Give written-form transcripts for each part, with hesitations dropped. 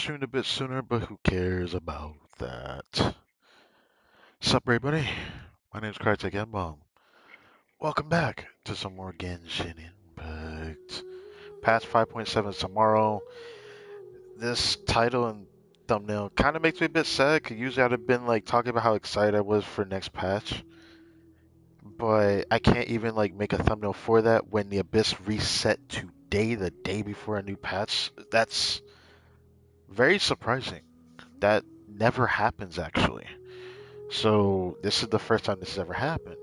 streamed a bit sooner, but who cares about that? Sup, everybody? My name's Crytek M-Bomb. Welcome back to some more Genshin Impact. Patch 5.7 is tomorrow. This title and thumbnail kind of makes me a bit sad, because usually I'd have been like talking about how excited I was for next patch. But I can't even like make a thumbnail for that when the Abyss reset today, the day before a new patch. That's very surprising. That never happens actually. So this is the first time this has ever happened.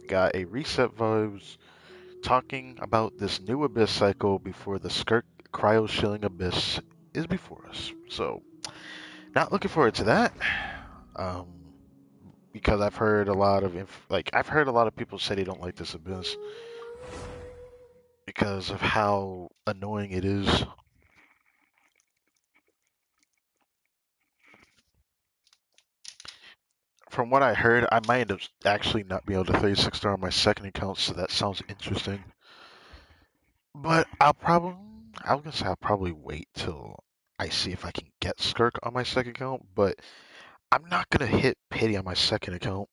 Got a reset vibes talking about this new Abyss cycle before the Skirk Cryo Shilling Abyss is before us. So not looking forward to that. Um, because I've heard a lot of I've heard a lot of people say they don't like this Abyss because of how annoying it is. From what I heard, I might end up actually not being able to 36 star on my second account, so that sounds interesting. But I was gonna say I'll probably wait till I see if I can get Skirk on my second account, but I'm not gonna hit pity on my second account,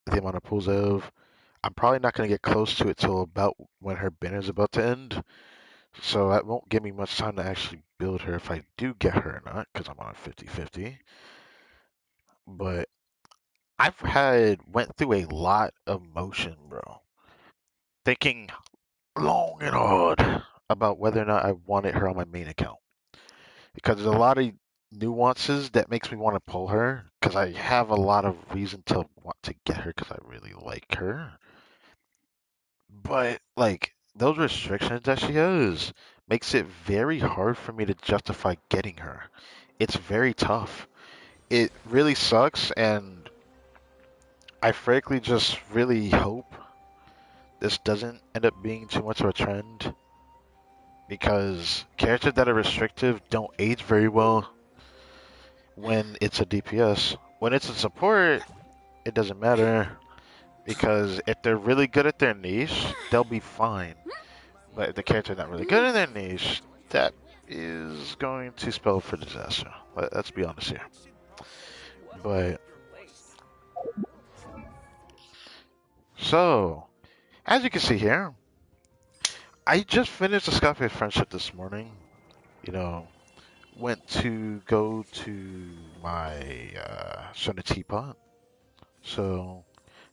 the amount of pulls I have. I'm probably not gonna get close to it till about when her banner is about to end. So that won't give me much time to actually build her if I do get her or not, because I'm on a 50-50. But went through a lot of motion, bro. Thinking long and hard about whether or not I wanted her on my main account. Because there's a lot of nuances that makes me want to pull her because I have a lot of reason to want to get her because I really like her. But like those restrictions that she has makes it very hard for me to justify getting her. It's very tough. It really sucks, and I frankly just really hope this doesn't end up being too much of a trend because characters that are restrictive don't age very well when it's a DPS. When it's a support, it doesn't matter because if they're really good at their niche, they'll be fine. But if the character's not really good in their niche, that is going to spell for disaster. Let's be honest here. But so, as you can see here, I just finished the Escoffier friendship this morning. You know, went to go to my Shona Teapot. So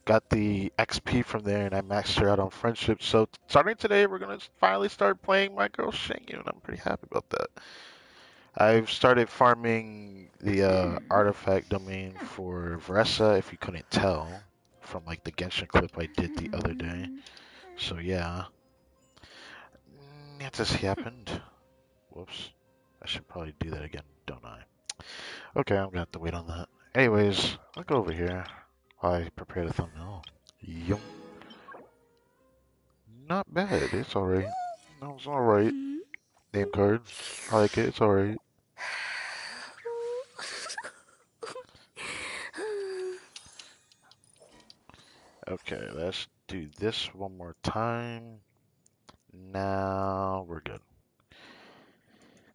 got the XP from there, and I maxed her out on friendship. So starting today, we're gonna finally start playing my girl Shingy, and I'm pretty happy about that. I've started farming the artifact domain for Vressa, if you couldn't tell from like the Genshin clip I did the other day. So yeah, it just happened. Whoops, I should probably do that again, don't I? Okay, I'm gonna have to wait on that. Anyways, I'll go over here while I prepare the thumbnail. Yum. Not bad. It's alright. No, it's alright. Name cards. I like it. It's alright. Okay, let's do this one more time. Now we're good.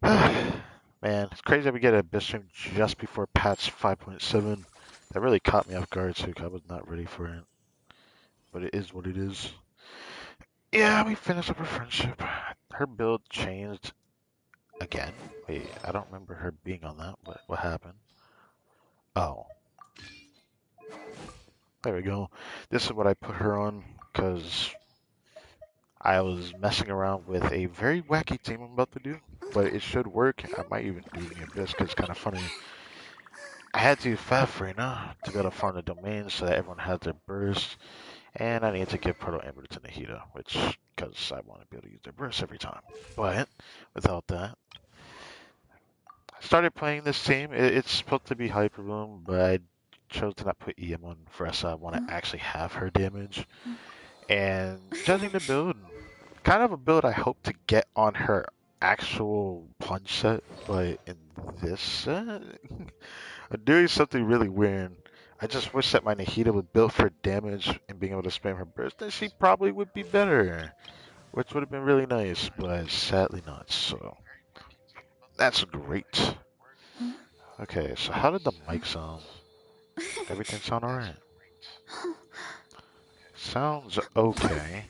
Man, it's crazy that we get a Abyss stream just before patch 5.7. That really caught me off guard too, 'cause I was not ready for it. But it is what it is. Yeah, we finished up our friendship. Her build changed again. Wait, I don't remember her being on that. What happened? Oh, there we go. This is what I put her on because I was messing around with a very wacky team I'm about to do, but it should work. I might even do the Abyss because it's kind of funny. I had to Faf right now to be able to farm the domain so that everyone has their burst, and I need to give Proto Amber to Nahida, which because I want to be able to use their burst every time. But without that, I started playing this team. It's supposed to be Hyper Boom, but I chose to not put EM on Vressa. I want to actually have her damage. And judging the build, kind of a build I hope to get on her actual plunge set, but in this set, I'm doing something really weird. I just wish that my Nahida was built for damage and being able to spam her burst, then she probably would be better, which would have been really nice, but sadly not. So that's great. Okay, so how did the mic sound? Everything sound alright? Sounds okay.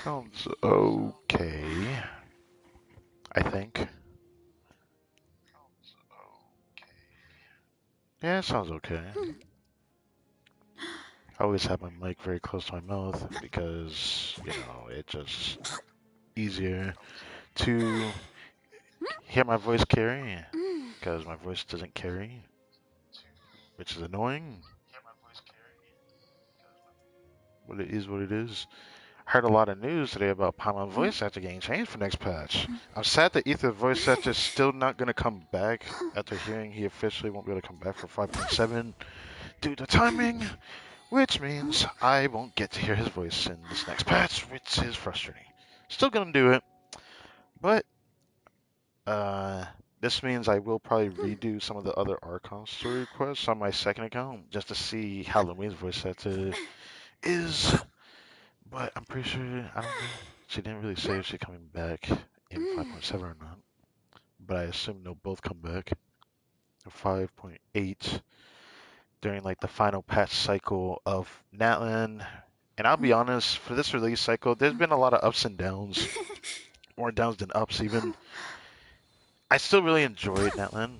Sounds okay, I think. Yeah, it sounds okay. I always have my mic very close to my mouth because, it's just easier to hear my voice carry because my voice doesn't carry, which is annoying, but it is what it is. Heard a lot of news today about Paimon voice actor getting changed for next patch. I'm sad that Ether voice actor is still not going to come back after hearing he officially won't be able to come back for 5.7 due to timing, which means I won't get to hear his voice in this next patch, which is frustrating. Still gonna do it, but uh, this means I will probably redo some of the other Archon story quests on my second account just to see how Lumine's voice actor is. But I'm pretty sure, I don't know. She didn't really say if she's coming back in 5.7 or not. But I assume they'll both come back in 5.8 during like the final patch cycle of Natlan. And I'll be honest, for this release cycle, there's been a lot of ups and downs, more downs than ups even. I still really enjoyed Natlan.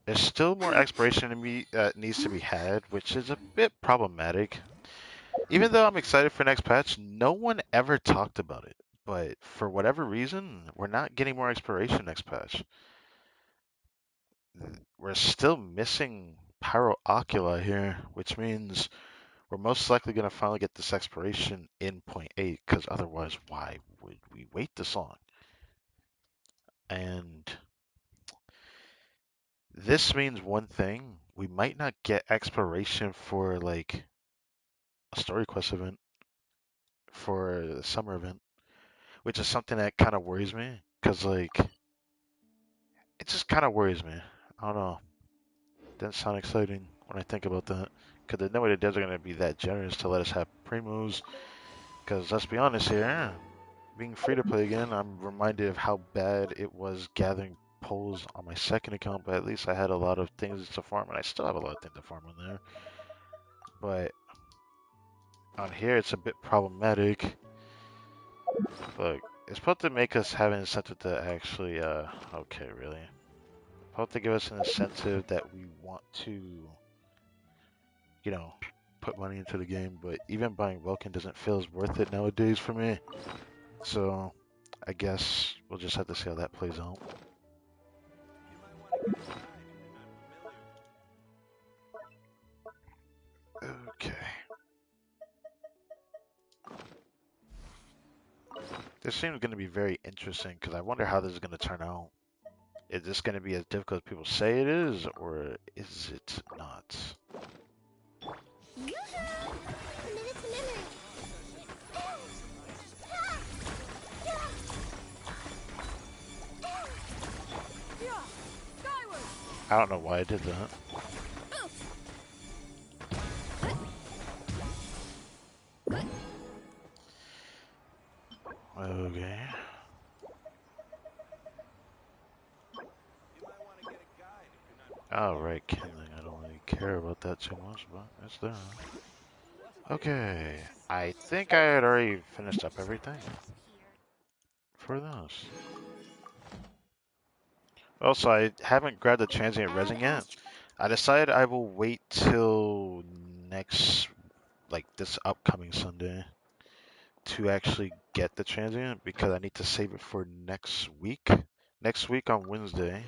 There's still more exploration in me that needs to be had, which is a bit problematic. Even though I'm excited for next patch, no one ever talked about it. But for whatever reason, we're not getting more exploration next patch. We're still missing Pyro Oculi here, which means we're most likely going to finally get this exploration in point 8, because otherwise, why would we wait this long? And this means one thing, we might not get exploration for like a story quest event for the summer event, which is something that kind of worries me, because like it just kind of worries me. I don't know. Doesn't sound exciting when I think about that. Because there's no way the devs are going to be that generous to let us have primos. Because let's be honest here, being free to play again, I'm reminded of how bad it was gathering polls on my second account. But at least I had a lot of things to farm, and I still have a lot of things to farm on there. But on here, it's a bit problematic. Look, it's supposed to make us have an incentive to actually, okay, really. Supposed to give us an incentive that we want to you know, put money into the game, but even buying Vulcan doesn't feel as worth it nowadays for me. So I guess we'll just have to see how that plays out. Okay. This seems going to be very interesting because I wonder how this is going to turn out. Is this going to be as difficult as people say it is, or is it not? I don't know why I did that. Okay. Alright, kindling. I don't really care about that too much, but it's there. Okay. I think I had already finished up everything for this. Also, I haven't grabbed the transient resin yet. I decided I will wait till next, like this upcoming Sunday, to actually get the transient because I need to save it for next week. Next week on Wednesday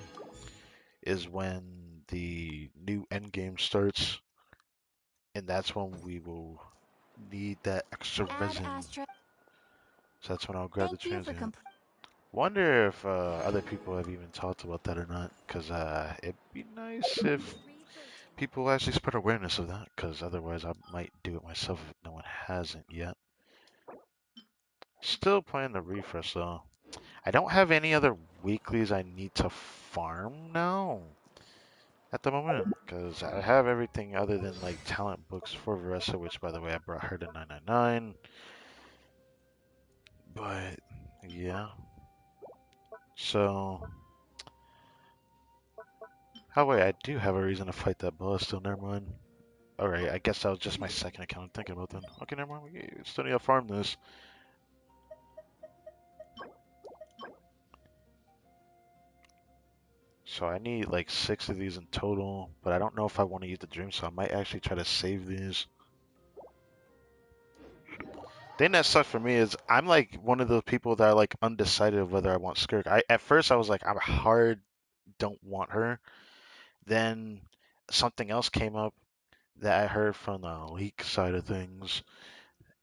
is when the new end game starts, and that's when we will need that extra resin. So that's when I'll grab the transient. Wonder if other people have even talked about that or not, because it'd be nice if people actually spread awareness of that, because otherwise I might do it myself if no one hasn't yet. Still playing the refresh though. I don't have any other weeklies I need to farm now at the moment, because I have everything other than like talent books for Varessa, which by the way I brought her to 999. But yeah, so Oh wait, I do have a reason to fight that boss still, never mind. Alright, I guess that was just my second account I'm thinking about then. Okay, never mind, we still need to farm this. So I need like 6 of these in total, but I don't know if I want to use the dream, so I might actually try to save these. Thing that sucks for me is I'm like one of those people that are like undecided of whether I want Skirk. At first I was like I'm hard don't want her. Then something else came up that I heard from the leak side of things,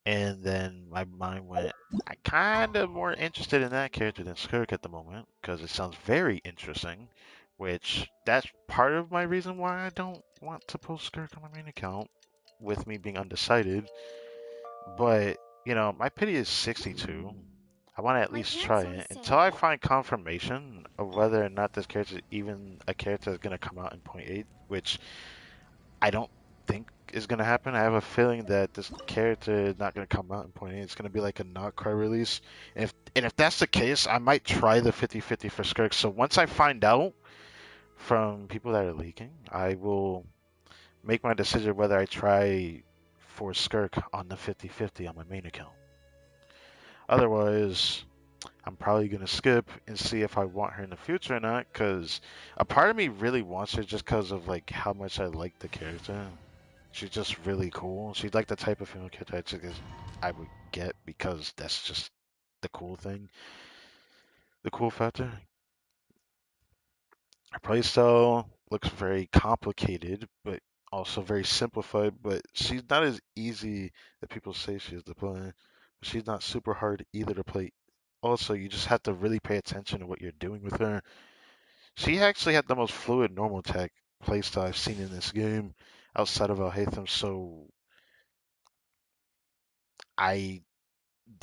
and then my mind went, I kind of more interested in that character than Skirk at the moment because it sounds very interesting, which that's part of my reason why I don't want to post Skirk on my main account with me being undecided. But, you know, my pity is 62. I want to at least try it until I find confirmation of whether or not this character is even a character that's going to come out in point 8, which I don't think is going to happen. I have a feeling that this character is not going to come out in point 8. It's going to be like a not cry release. And if that's the case, I might try the 50-50 for Skirk. So once I find out from people that are leaking, I will make my decision whether I try for Skirk on the 50-50 on my main account. Otherwise, I'm probably going to skip and see if I want her in the future or not, because a part of me really wants her just because of like how much I like the character. She's just really cool. She's like the type of female character I would get because that's just the cool thing, the cool factor. Her playstyle looks very complicated, but also very simplified, but she's not as easy that people say she is to play. She's not super hard either to play. Also, you just have to really pay attention to what you're doing with her. She actually had the most fluid normal tech playstyle I've seen in this game outside of Alhaitham, so I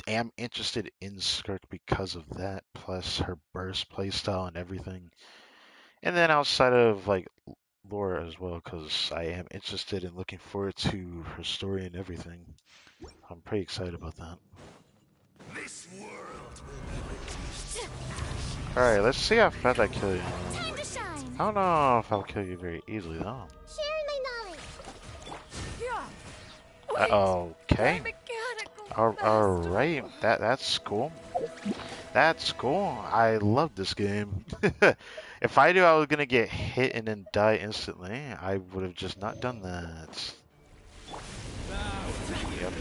am interested in Skirk because of that, plus her burst playstyle and everything. And then outside of like Laura as well, because I am interested in looking forward to her story and everything. I'm pretty excited about that. This world will be reduced. Alright, let's see how fast I kill you. Time to shine. I don't know if I'll kill you very easily though. Sharing my knowledge. Okay. Alright, that's cool. That's cool. I love this game. If I knew I was gonna get hit and then die instantly, I would have just not done that. Yep.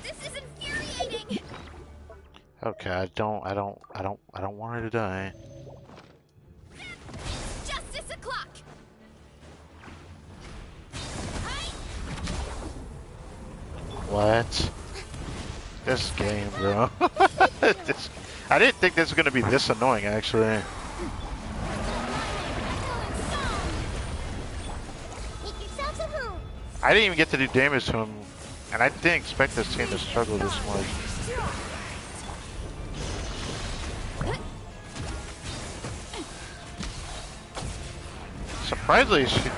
This is infuriating. Okay, I don't want her to die. Justice o'clock. What? This game, bro. I didn't think this was gonna be this annoying, actually. I didn't even get to do damage to him, and I didn't expect this team to struggle this much. Surprisingly, she...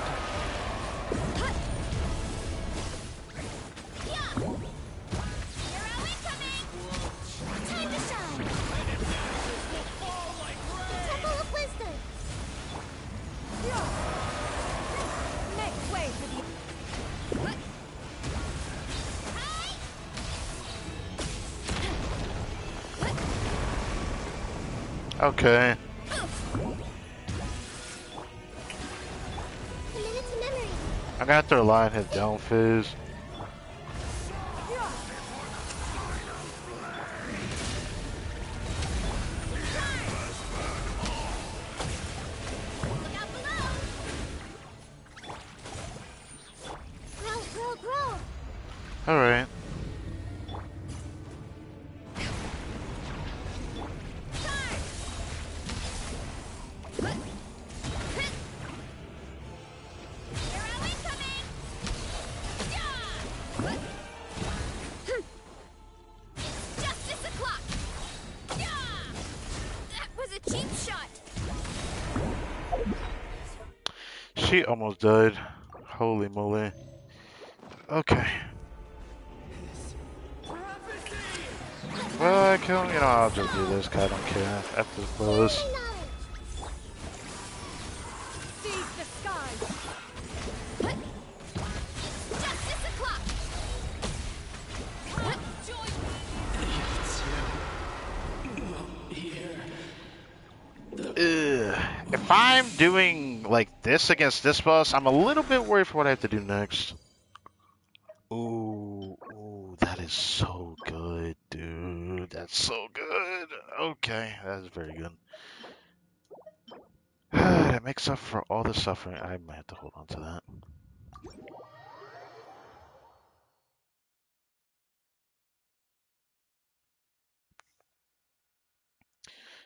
Okay. I'm gonna have to rely on his down phase. Alright. She almost died. Holy moly. Okay. This Well, I can, I'll just do this, 'cause I don't care. After this boss. Share my knowledge. Seize the skies. Justice o'clock. Come join Ugh. If I'm doing like this against this boss, I'm a little bit worried for what I have to do next. Ooh, that is so good, dude. That's so good. Okay, that's very good. That makes up for all the suffering. I might have to hold on to that.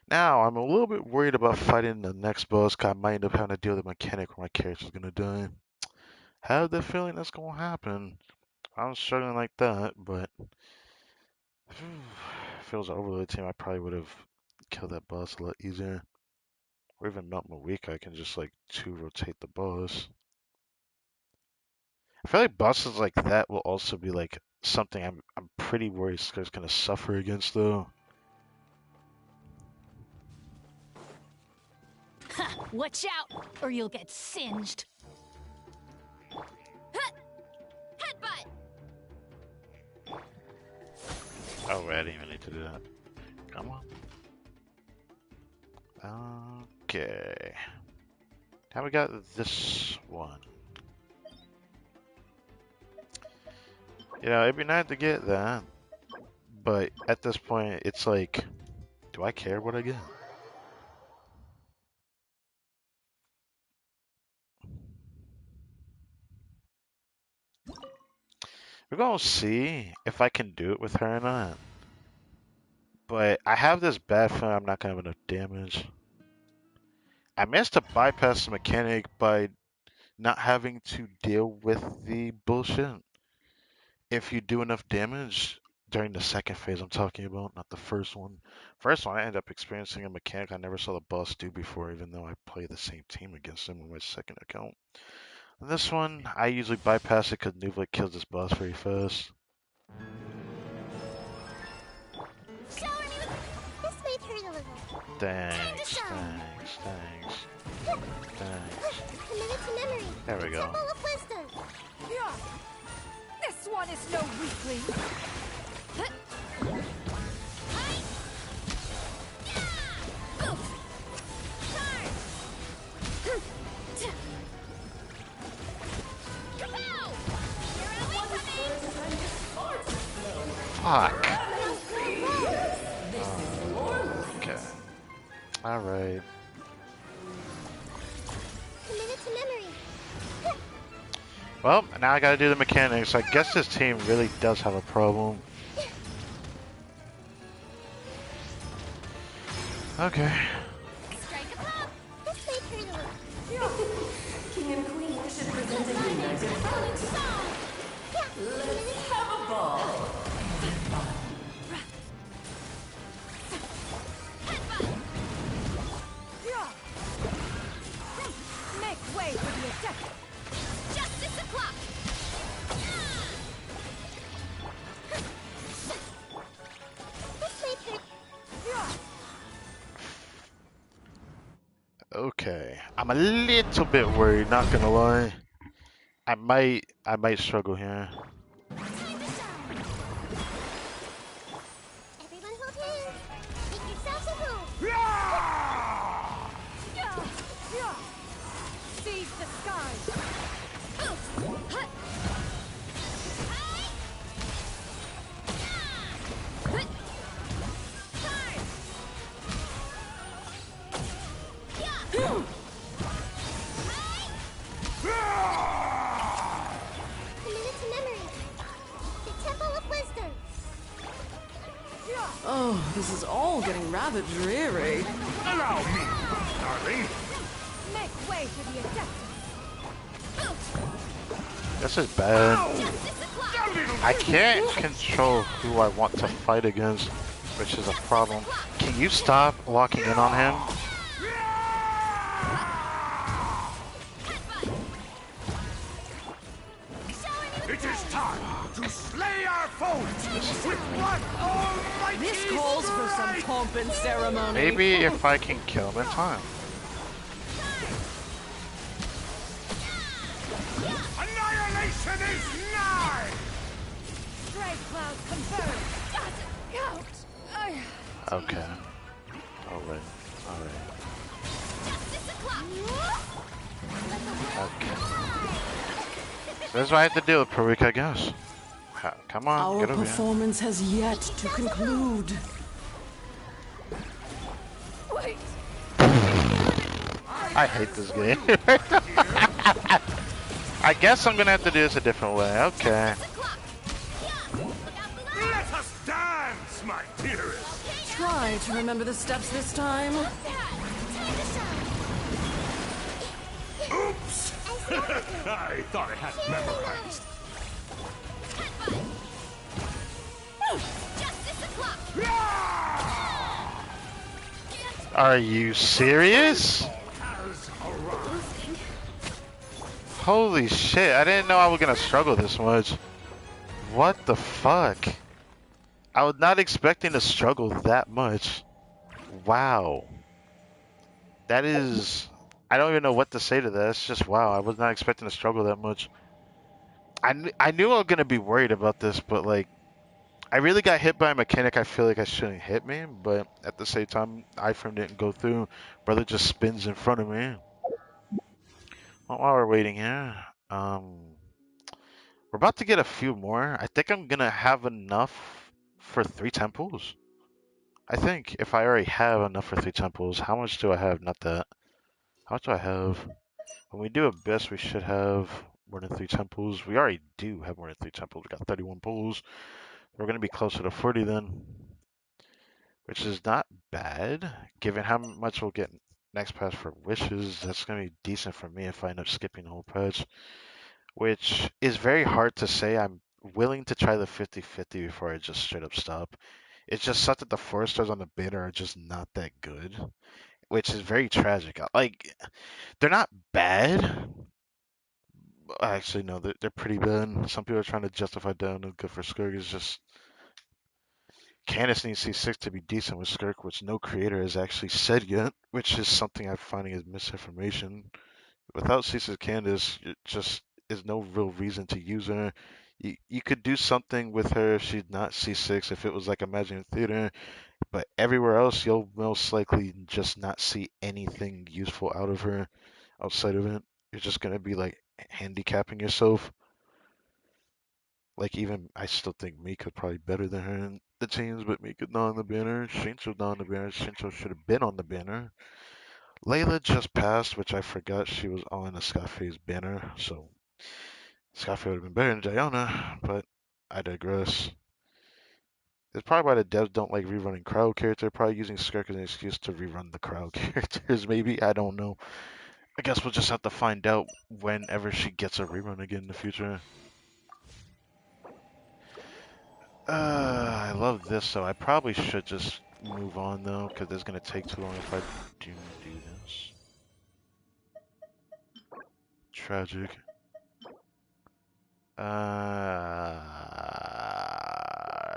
Now, I'm a little bit worried about fighting the next boss, 'cause I might end up having to deal with the mechanic where my character's gonna die. Have the feeling that's gonna happen. I'm struggling like that, but if it was an overload team, I probably would have killed that boss a lot easier. Or even melt my weak, I can just like 2-rotate the boss. I feel like bosses like that will also be like something I'm pretty worried Scar's gonna suffer against though. Watch out, or you'll get singed. headbutt. Oh wait, I didn't even need to do that. Come on. Okay. Now we got this one. It'd be nice to get that, but at this point, it's like, do I care what I get? We're gonna see if I can do it with her or not. But I have this bad feeling I'm not gonna have enough damage. I managed to bypass the mechanic by not having to deal with the bullshit. If you do enough damage during the second phase I'm talking about, not the first one. First one, I ended up experiencing a mechanic I never saw the boss do before, even though I play the same team against him on my second account. And this one, I usually bypass it because Nuvla kills this boss very fast. Shower me with... This may hurt a little. Thanks. Committed to memory. There we go. Temple of wisdom. Yeah. This one is no weakling. Fuck. Okay. Alright. Committed to memory. Well, now I gotta do the mechanics. I guess this team really does have a problem. Okay. Strike a pop. This may hurt a little. King and Queen should present a united front. Let's have a ball. Make way for the adept. Justice o'clock. This may hurt. Okay. I'm a little bit worried, not gonna lie. I might struggle here. Time to shine. Everyone hold hands. Make yourselves at home. Seize the skies. Committed to memory. The Temple of Wisdom. Oh, this is all getting rather dreary. Allow me, darling. Make way for the adept. This is bad. Justice o'clock. A little I can't control who I want to fight against, which is a problem. Can you stop locking in on him? Shower me with It is time to slay our foes with one almighty This calls for some strike! pomp and ceremony. Maybe if I can kill him in time. Annihilation is nigh! Strike cloud confirmed. Doesn't count. Okay. Alright. Alright. Okay. So that's what I have to deal with per week, I guess. Come on, Our get over here. performance has yet to conclude. Wait. I hate this game. I guess I'm gonna have to do this a different way. Okay. Let us dance, my dearest! Try to remember the steps this time. Oops! I thought I had it memorized. Are you serious? Holy shit, I didn't know I was gonna struggle this much. What the fuck? I was not expecting to struggle that much. Wow. That is... I don't even know what to say to that. It's just wow, I was not expecting to struggle that much. I knew I was gonna be worried about this, but like... I really got hit by a mechanic I feel like I shouldn't hit me, but at the same time, iframe didn't go through. Brother just spins in front of me. Well, while we're waiting here, we're about to get a few more. I think I'm gonna have enough for 3 temples. I think if I already have enough for 3 temples, how much do I have? Not that. How much do I have? When we do a best, we should have more than 3 temples. We already do have more than 3 temples. We got 31 pulls. We're gonna be closer to 40 then, which is not bad. Given how much we'll get next patch for wishes, that's gonna be decent for me if I end up skipping the whole patch, which is very hard to say. I'm willing to try the 50-50 before I just straight up stop. It's just such that the 4-stars on the banner are just not that good, which is very tragic. Like, they're not bad. Actually, no, they're pretty bad. Some people are trying to justify down and good for Skirk. It's just Candace needs C6 to be decent with Skirk, which no creator has actually said yet, which is something I'm finding is misinformation. Without C6 Candace, it just is no real reason to use her. You could do something with her if she's not C6, if it was like Imagine Theater, but everywhere else, you'll most likely just not see anything useful out of her outside of it. You're just going to be like handicapping yourself. Like, even I still think Mika's probably better than her in the teams, but Mika's not on the banner. Shincho's not on the banner. Shincho should have been on the banner. Layla just passed, which I forgot she was on Escoffier's banner, so Escoffier would have been better than Diana, but I digress. It's probably why the devs don't like rerunning crowd character. Probably using Skirk as an excuse to rerun the crowd characters, maybe. I don't know. I guess we'll just have to find out whenever she gets a rerun again in the future. I love this, so I probably should just move on, though, because it's going to take too long if I do this. Tragic.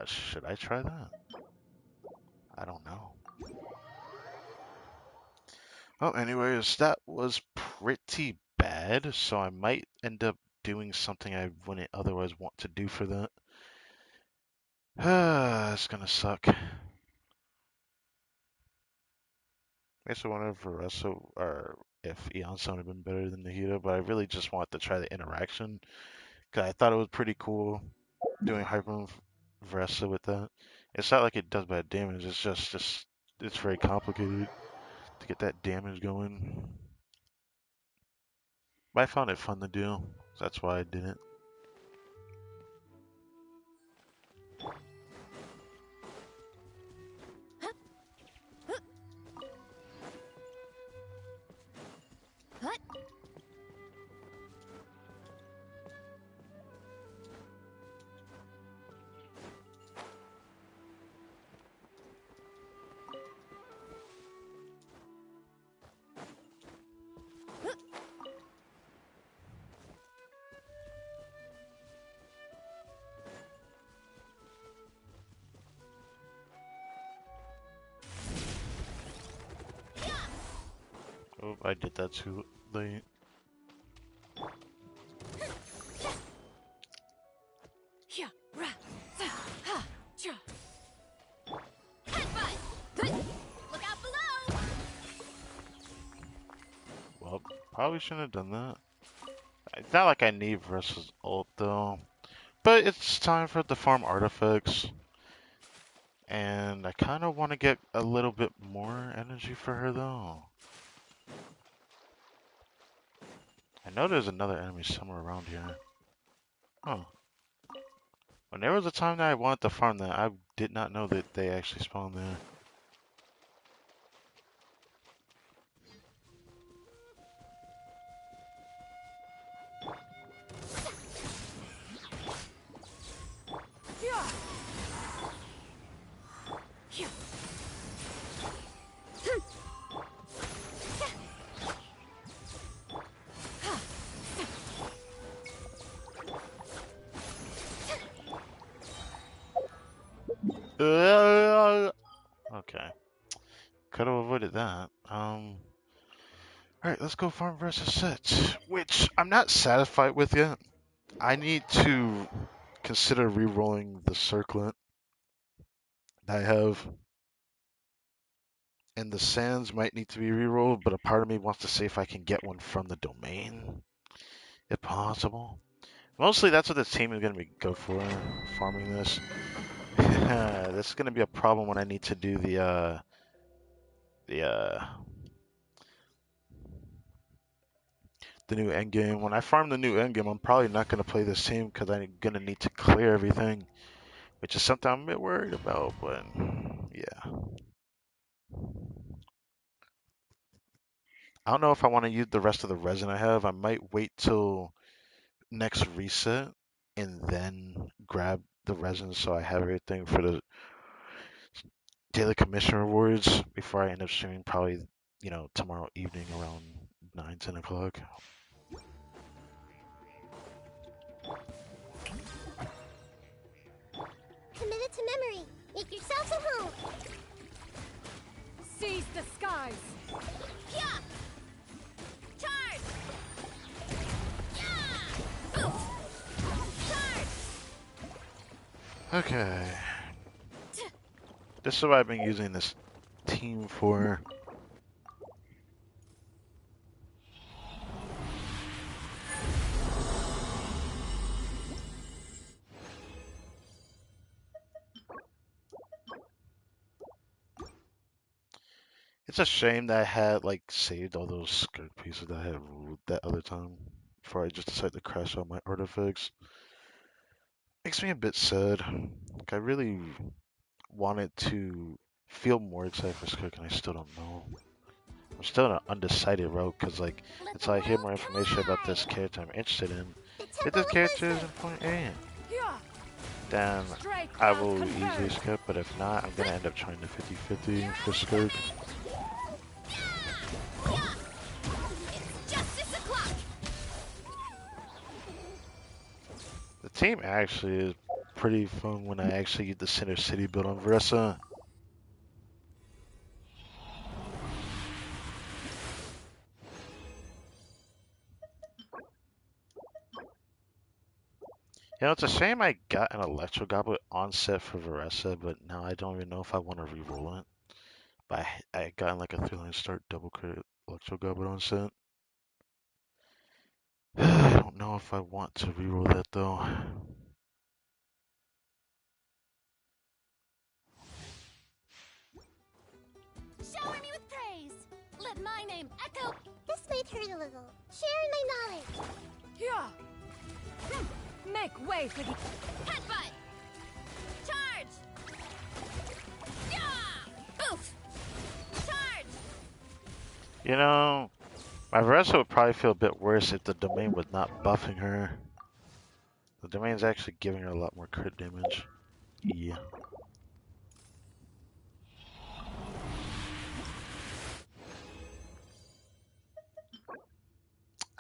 Should I try that? I don't know. Well, anyways, that was pretty bad, so I might end up doing something I wouldn't otherwise want to do for that. It's gonna suck. I guess I wonder if Varessa or if Eon Sound had been better than Nahida, but I really just wanted to try the interaction because I thought it was pretty cool doing Hyper Varessa with that. It's not like it does bad damage, it's just it's very complicated to get that damage going. But I found it fun to do, so that's why I did it. I did that too late. Yeah, ra, sa, ha, cha. Headbutt! Look out below! Well, probably shouldn't have done that. It's not like I need versus ult though. But it's time for the farm artifacts. And I kind of want to get a little bit more energy for her though. I know there's another enemy somewhere around here. Huh. When there was a time that I wanted to farm that, I did not know that they actually spawned there. Yeah. Yeah. Okay. Could have avoided that. Alright, let's go farm versus set. Which I'm not satisfied with yet. I need to consider re-rolling the circlet that I have. And the sands might need to be re-rolled, but a part of me wants to see if I can get one from the domain, if possible. Mostly that's what this team is going to go for, farming this. This is going to be a problem when I need to do the new end game. When I farm the new end game, I'm probably not going to play this team because I'm going to need to clear everything, which is something I'm a bit worried about, but yeah. I don't know if I want to use the rest of the resin I have. I might wait till next reset and then grab the resin so I have everything for the daily commission rewards before I end up streaming probably, tomorrow evening around 9, 10 o'clock. Committed to memory. Make yourselves at home. Seize the skies. Yeah! Charge! Yeah! Boost! Charge! Okay. This is what I've been using this team for. It's a shame that I had like saved all those skirt pieces that I had ruled that other time before I just decided to crash out my artifacts. Makes me a bit sad. Like I really wanted to feel more excited for skirt and I still don't know. I'm still in an undecided road because like Let the until I hear world more information about collide! this character I'm interested in, The if Temple this of character is Wisdom! in point A, Yeah. then Straight I path will easily confirmed. skip, but if not, I'm gonna end up trying to 50-50 Here for are we skirt. coming! Yeah! Yeah! It's justice o'clock! The team actually is pretty fun when I actually get the center city build on Versa. It's a shame I got an Electro Goblet on set for Veresa, but now I don't even know if I want to re-roll it. But I got like a 3-line start double crit Electro Goblet on set. I don't know if I want to re-roll that though. Shower me with praise! Let my name echo! This might hurt a little. Sharing my knowledge! Yeah. Make way for the Headbutt! Charge! Yeah! Oof! Charge! My Veresa would probably feel a bit worse if the domain was not buffing her. The domain's actually giving her a lot more crit damage. Yeah.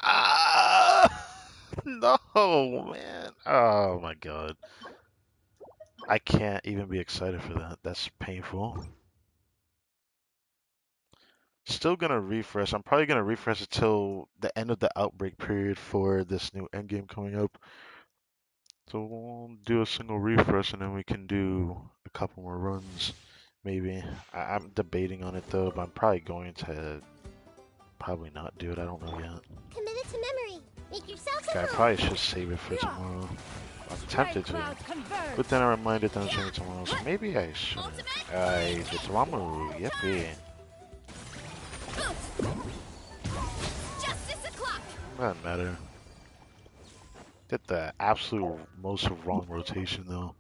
Ah! No, man. Oh my god. I can't even be excited for that. That's painful. Still gonna refresh. I'm probably gonna refresh it till the end of the outbreak period for this new endgame coming up. So we'll do a single refresh and then we can do a couple more runs, maybe. I'm debating on it though, but I'm probably going to probably not do it. I don't know yet. Commit it to memory. Make yourself Okay, at I home. probably should save it for tomorrow. I'm Rain tempted to, clouds converge. but then I reminded that I'm changing tomorrow, so maybe I shouldn't. I did tomorrow. Yippee. Justice o'clock. Doesn't matter. Did the absolute most wrong rotation though.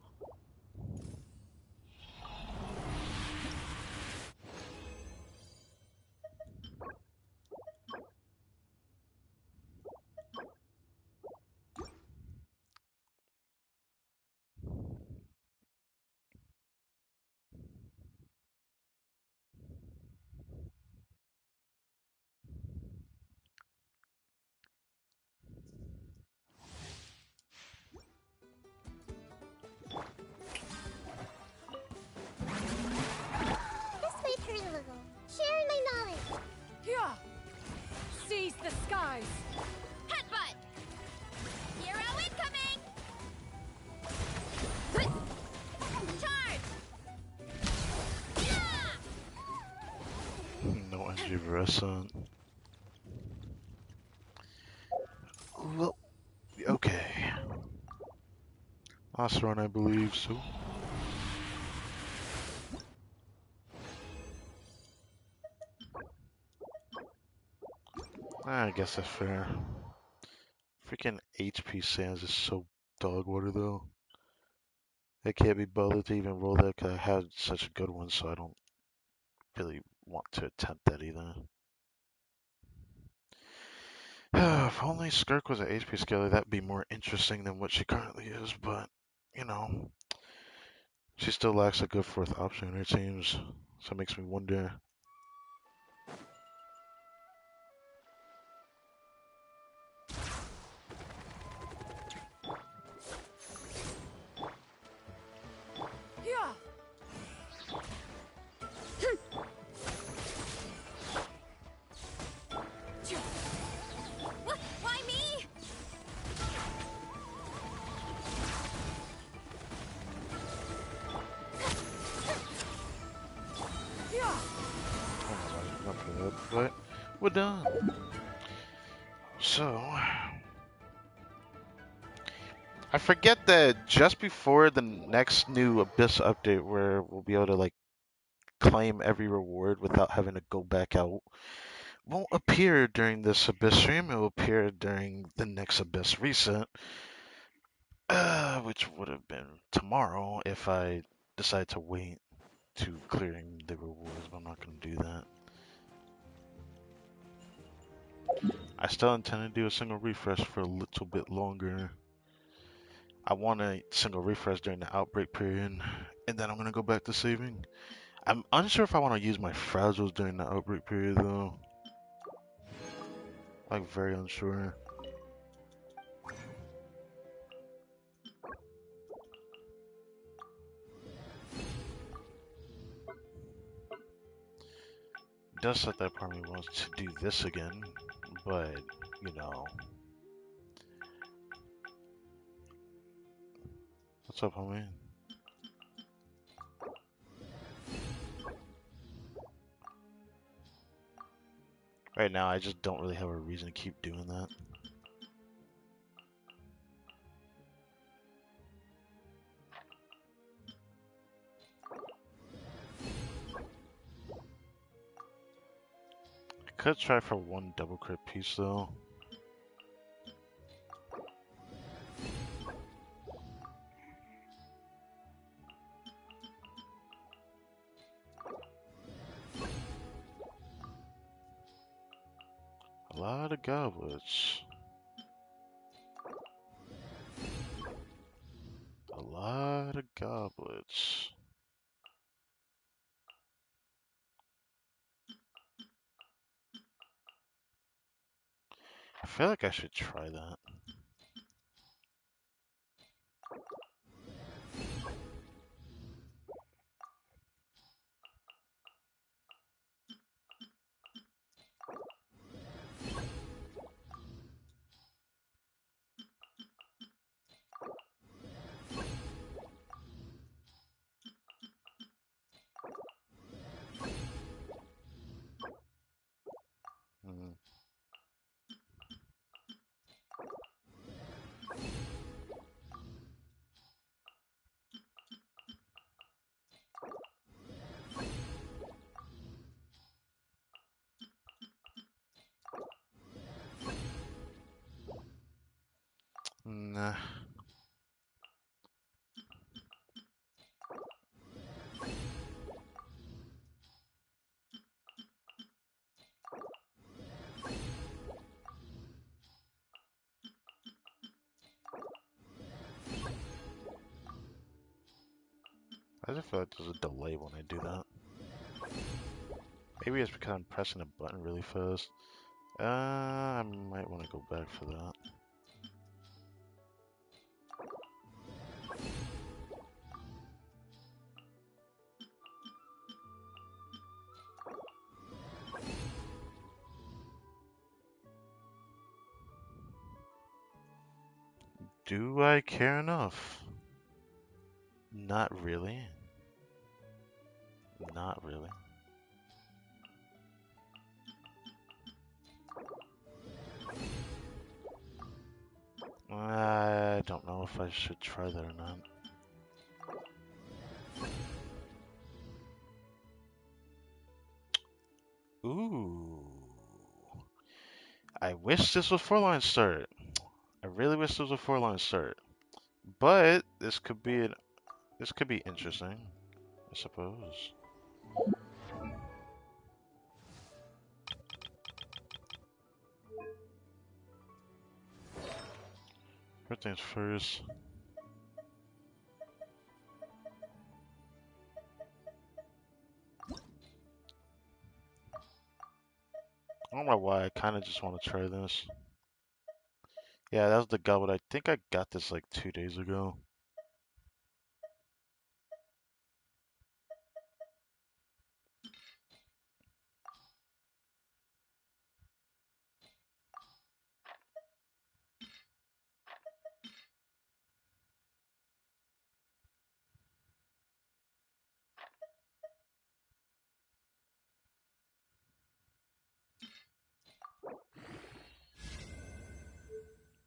This might hurt a little. Sharing my knowledge. Yeah. Seize the skies. Headbutt. Hero incoming. Charge. Yeah. No NG Versant. Well, okay. Last run, I believe, so. I guess that's fair. Freaking HP Sands is so dog water though. I can't be bothered to even roll that because I had such a good one, so I don't really want to attempt that either. If only Skirk was an HP scaler, that'd be more interesting than what she currently is, but, you know, she still lacks a good fourth option in her teams, so it makes me wonder. Yeah. What? Why me? Yeah. I don't know why I went for that, but we're done. So, I forget that just before the next new Abyss update where we'll be able to like claim every reward without having to go back out won't appear during this Abyss stream. It will appear during the next Abyss reset, which would have been tomorrow if I decide to wait to clearing the rewards, but I'm not going to do that. I still intend to do a single refresh for a little bit longer. I want a single refresh during the outbreak period, and then I'm going to go back to saving. I'm unsure if I want to use my fragiles during the outbreak period though. Like very unsure. Does set that part of me wants to do this again, but you know. What's up, homie? Right now, I just don't really have a reason to keep doing that. I could try for one double crit piece though. A lot of goblets. A lot of goblets. I feel like I should try that. I just feel like there's a delay when I do that. Maybe it's because I'm pressing a button really fast. I might want to go back for that. Do I care enough? Not really. Not really. I don't know if I should try that or not. Ooh. I wish this was 4-line start. I really wish this was a 4-line start. But this could be interesting, I suppose. First things first. I don't know why, I kind of just want to try this. Yeah, that was the goblet. I think I got this like 2 days ago.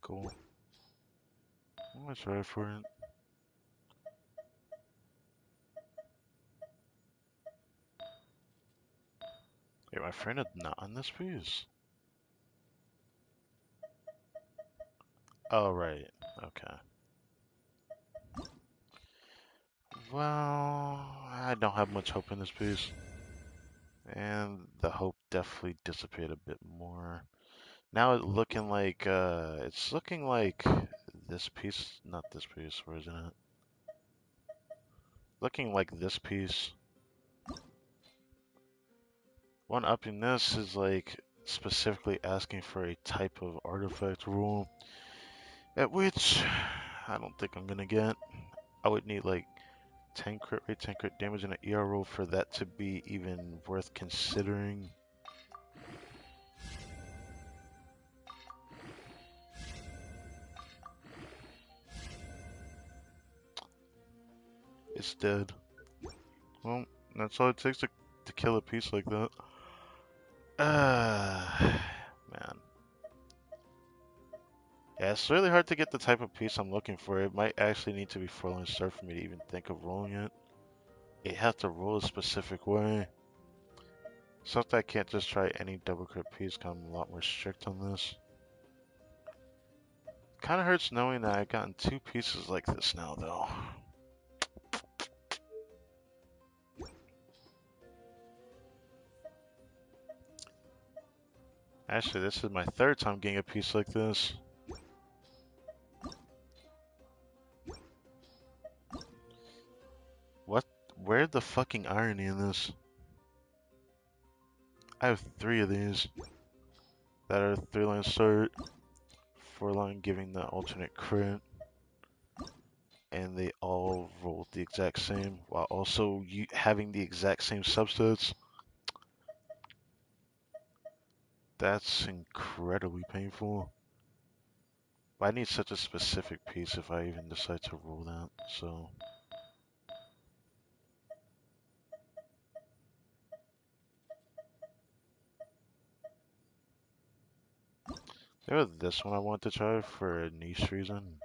Cool. I'm gonna try for it. Wait, my friend is not on this piece? Oh, right. Okay. Well, I don't have much hope in this piece. And the hope definitely dissipated a bit more. Now it's looking like this piece, not this piece, where is it? Looking like this piece. One upping this is like specifically asking for a type of artifact rule, at which I don't think I'm gonna get. I would need like 10 crit rate, 10 crit damage, and an ER roll for that to be even worth considering. It's dead. Well, that's all it takes to kill a piece like that. Man. Yeah, it's really hard to get the type of piece I'm looking for. It might actually need to be 4-line start for me to even think of rolling it. It has to roll a specific way. So I can't just try any double crit piece, 'cause I'm a lot more strict on this. Kinda hurts knowing that I've gotten 2 pieces like this now, though. Actually, this is my 3rd time getting a piece like this. What? Where's the fucking irony in this? I have 3 of these that are 3-line start, 4-line giving the alternate crit, and they all rolled the exact same while also having the exact same substats. That's incredibly painful. But I need such a specific piece if I even decide to roll that, so. There was this one I want to try for a niche reason.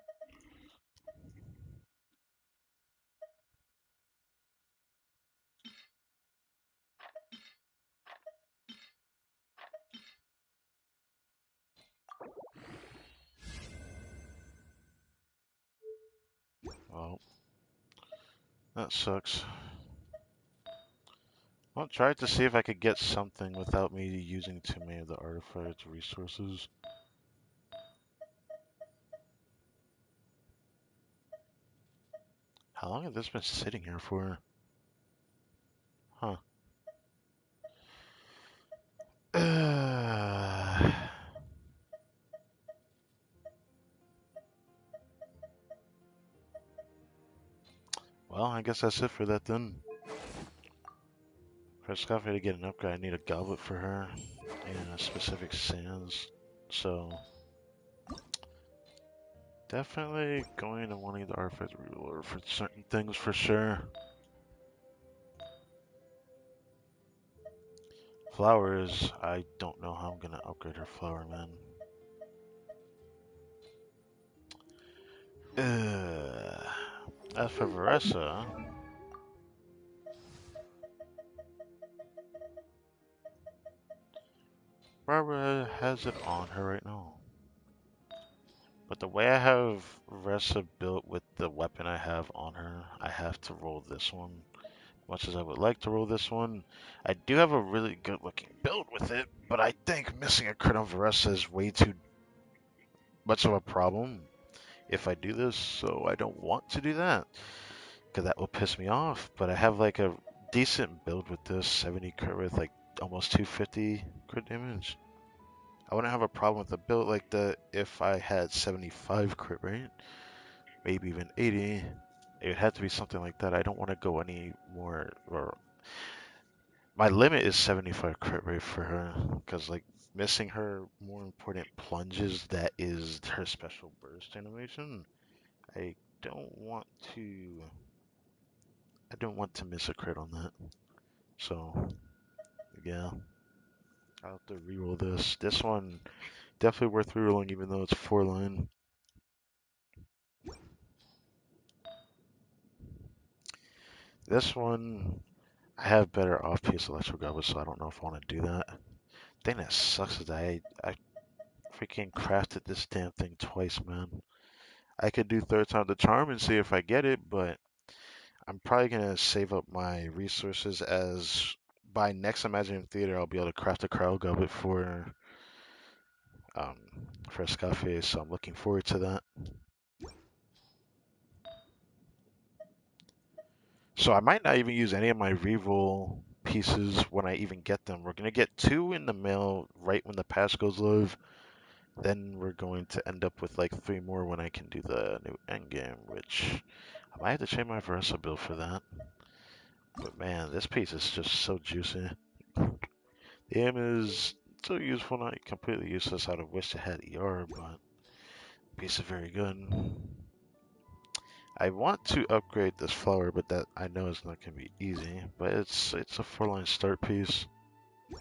Well, that sucks. I'll try to see if I could get something without me using too many of the artifact resources. How long has this been sitting here for? Huh. Well, I guess that's it for that then. For Escoffier to get an upgrade, I need a goblet for her and a specific sands. So, definitely going to wanting the artifact ruler for certain things for sure. Flowers, I don't know how I'm gonna upgrade her flower, man. As for Varessa, Barbara has it on her right now. But the way I have Varessa built with the weapon I have on her, I have to roll this one. Much as I would like to roll this one, I do have a really good looking build with it, but I think missing a crit on Varessa is way too much of a problem if I do this, so I don't want to do that, because that will piss me off. But I have like a decent build with this, 70 crit with like almost 250 crit damage. I wouldn't have a problem with a build like that if I had 75 crit rate, maybe even 80. It would have to be something like that. I don't want to go any more, or my limit is 75 crit rate for her, because like missing her more important plunges, that is her special burst animation. I don't want to. I don't want to miss a crit on that. So yeah, I'll have to reroll this. This one definitely worth rerolling, even though it's 4 line. This one I have better off-piece electro goblins, so I don't know if I want to do that. Thing that sucks is I freaking crafted this damn thing twice, man. I could do third time the charm and see if I get it, but I'm probably gonna save up my resources as by next Imaginary Theater I'll be able to craft a cryo goblet um for Escoffier, so I'm looking forward to that. So I might not even use any of my reroll pieces when I even get them. We're gonna get 2 in the mail right when the patch goes live. Then we're going to end up with like 3 more when I can do the new endgame, which I might have to change my Versa build for that. But man, this piece is just so juicy. The aim is so useful, not completely useless. I'd have wished it had ER, but the piece is very good. I want to upgrade this flower, but that I know is not going to be easy. But it's a 4-line start piece, so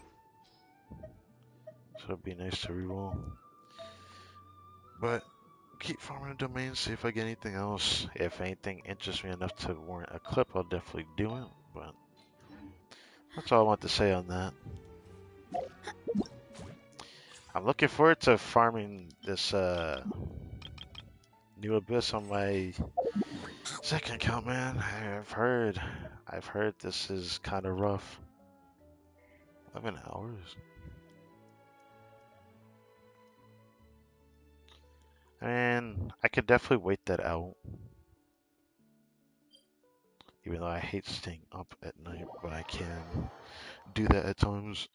it'd be nice to reroll. But keep farming the domain, see if I get anything else. If anything interests me enough to warrant a clip, I'll definitely do it. But that's all I want to say on that. I'm looking forward to farming this new abyss on my second account, man. I've heard this is kind of rough. 11 hours. And I could definitely wait that out. Even though I hate staying up at night, but I can do that at times.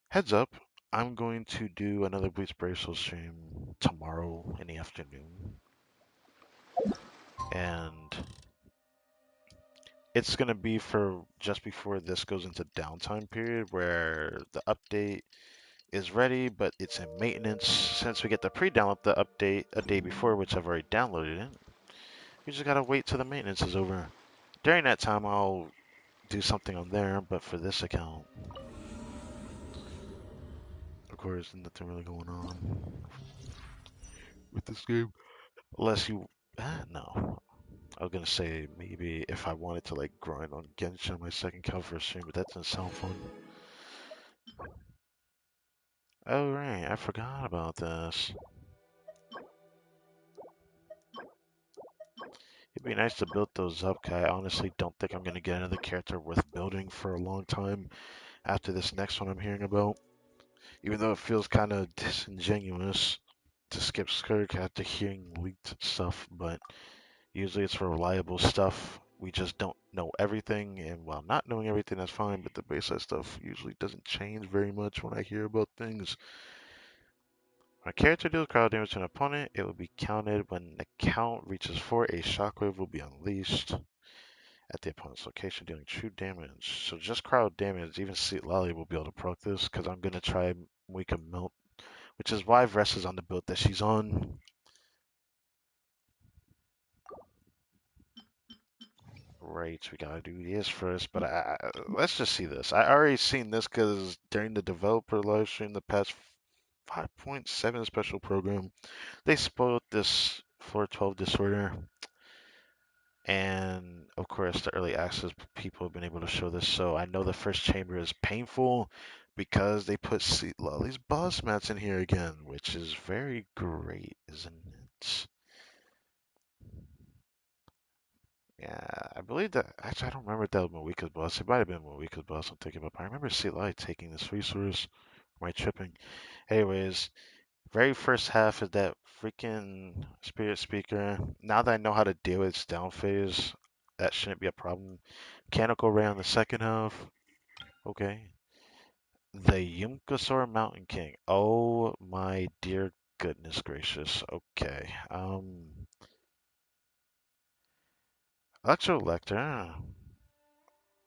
Heads up, I'm going to do another Bleach Bracelet stream tomorrow in the afternoon. And it's going to be for just before this goes into downtime period where the update is ready, but it's in maintenance. Since we get to pre-download the update a day before, which I've already downloaded it, we just gotta wait till the maintenance is over. During that time, I'll do something on there, but for this account, of course, nothing really going on with this game. Unless you, no. I was gonna say maybe if I wanted to like grind on Genshin on my second account for a stream, but that doesn't sound fun. Oh right, I forgot about this. It'd be nice to build those up, 'cause I honestly don't think I'm gonna get another character worth building for a long time after this next one I'm hearing about. Even though it feels kind of disingenuous to skip Skirk after hearing leaked stuff, but Usually it's for reliable stuff. We just don't know everything, and while not knowing everything, that's fine, but the baseline stuff usually doesn't change very much when I hear about things. When a character deals crowd damage to an opponent, it will be counted. When the count reaches 4, a shockwave will be unleashed at the opponent's location, dealing true damage. So just crowd damage, even Seat Lolly will be able to proc this, because I'm going to try Weaken Melt, which is why Vress is on the build that she's on. Right, we gotta do this first, but let's just see this. I already seen this because during the developer live stream, the past 5.7 special program, they spoiled this floor 12 disorder, and of course, the early access people have been able to show this. So I know the first chamber is painful because they put Lolly's boss mats in here again, which is very great, isn't it? Yeah, I believe that. Actually, I don't remember if that was Moika's boss. It might have been Moika's boss. I'm thinking about. But I remember Light taking this resource. Am I tripping? Anyways, very first half is that freaking Spirit Speaker. Now that I know how to deal with its down phase, that shouldn't be a problem. Mechanical Ray on the second half. Okay. The Yunkasaur Mountain King. Oh my dear goodness gracious. Okay. Electro.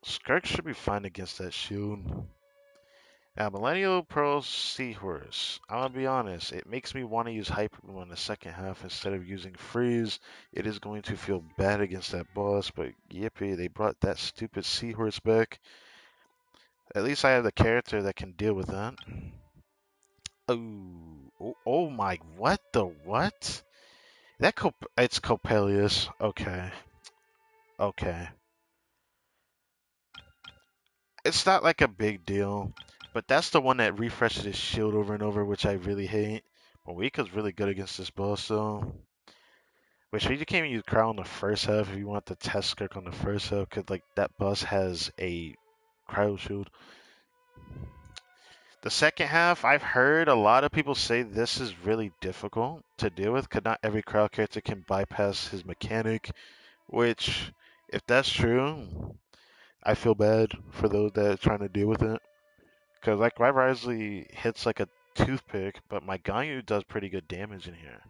Skirk should be fine against that shield. Now, Millennial Pearl Seahorse. I'm gonna be honest, it makes me want to use Hyper Beam on the second half instead of using Freeze. It is going to feel bad against that boss, but yippee, they brought that stupid Seahorse back. At least I have the character that can deal with that. Oh my, what the what? It's Coppelius. Okay, okay. It's not like a big deal, but that's the one that refreshes his shield over and over, which I really hate. But Weeka's really good against this boss, though. Which you can't even use Crow on the first half if you want to test Skirk on the first half, because like that boss has a cryo shield. The second half, I've heard a lot of people say this is really difficult to deal with, because not every crowd character can bypass his mechanic. Which, if that's true, I feel bad for those that are trying to deal with it. Because like my Risley hits like a toothpick, but my Ganyu does pretty good damage in here.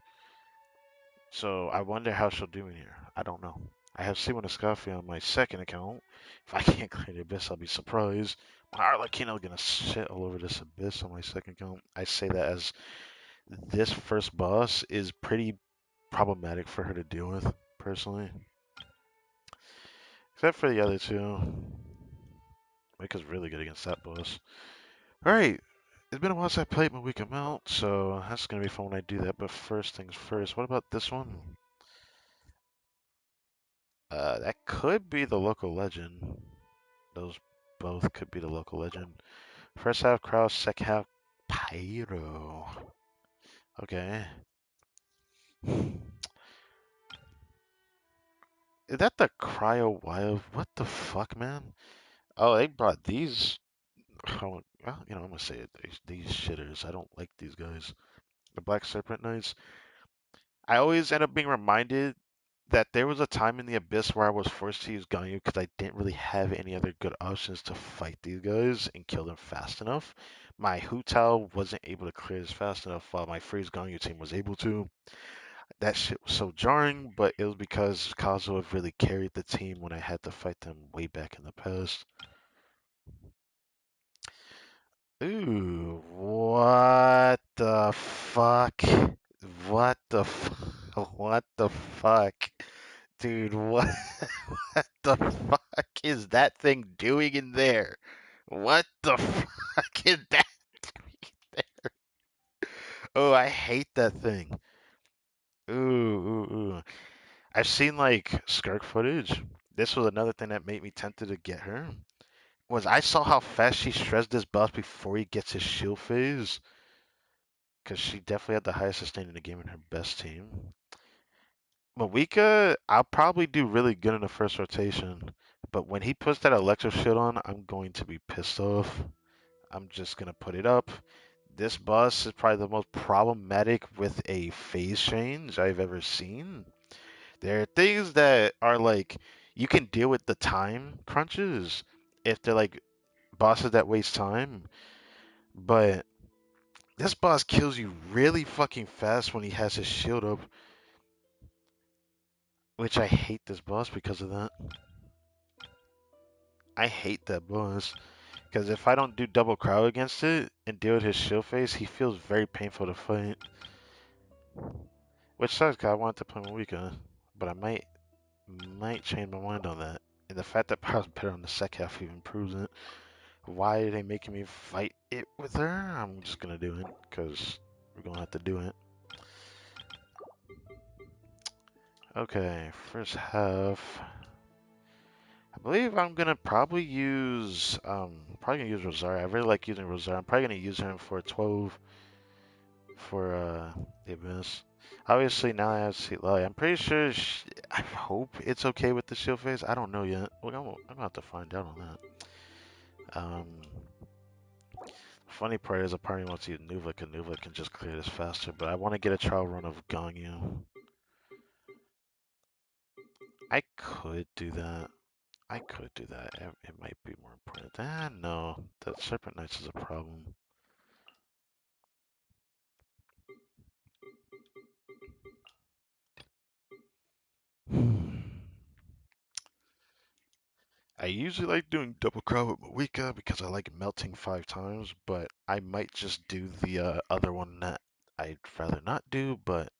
So I wonder how she'll do in here. I don't know. I have C1 Escoffier on my second account. If I can't clear the Abyss, I'll be surprised. My Arlecchino gonna shit all over this Abyss on my second account. I say that as this first boss is pretty problematic for her to deal with, personally. Except for the other two. Mika's really good against that boss. Alright, it's been a while since I played my week amount, so that's gonna be fun when I do that. But first things first, what about this one? That could be the local legend. Those both could be the local legend. First half Kraus, second half Pyro. Okay. Is that the Cryo Wild? What the fuck, man? Oh, they brought these. Oh, well, I'm gonna say it. These shitters. I don't like these guys. The Black Serpent Knights. I always end up being reminded that there was a time in the Abyss where I was forced to use Ganyu because I didn't really have any other good options to fight these guys and kill them fast enough. My Hu Tao wasn't able to clear this fast enough while my Freeze Ganyu team was able to. That shit was so jarring, but it was because Kazuo had really carried the team when I had to fight them way back in the past. Ooh, what the fuck? What the what the fuck? Dude, what what the fuck is that thing doing in there? What the fuck is that doing there? Oh, I hate that thing. Ooh. I've seen like Skirk footage. This was another thing that made me tempted to get her. Was I saw how fast she shreds this boss before he gets his shield phase. Because she definitely had the highest sustain in the game in her best team. Mawika, I'll probably do really good in the first rotation, but when he puts that electro shit on, I'm going to be pissed off. I'm just gonna put it up. This boss is probably the most problematic with a phase change I've ever seen. There are things that are like you can deal with the time crunches if they're like bosses that waste time, but this boss kills you really fucking fast when he has his shield up, which I hate this boss because of that. I hate that boss because if I don't do double crowd against it and deal with his shield face, he feels very painful to fight. Which sucks because I wanted to play Moika, but I might change my mind on that. And the fact that Power's better on the second half even proves it. Why are they making me fight it with her? I'm just gonna do it because we're gonna have to do it. Okay, first half. I believe I'm gonna probably gonna use Rosaria. I really like using Rosaria. I'm probably gonna use her for 12 for the Abyss. Obviously now I have Sweet Lily. I'm pretty sure I hope it's okay with the shield phase. I don't know yet. Well, I'm gonna have to find out on that. Funny part is a part of me wants to use Nuvik, and Nuvik can just clear this faster, but I want to get a trial run of Ganyu. I could do that. I could do that. It might be more important. Ah, no. The Serpent Knights is a problem. I usually like doing double crowd with Moika because I like melting 5 times, but I might just do the other one that I'd rather not do, but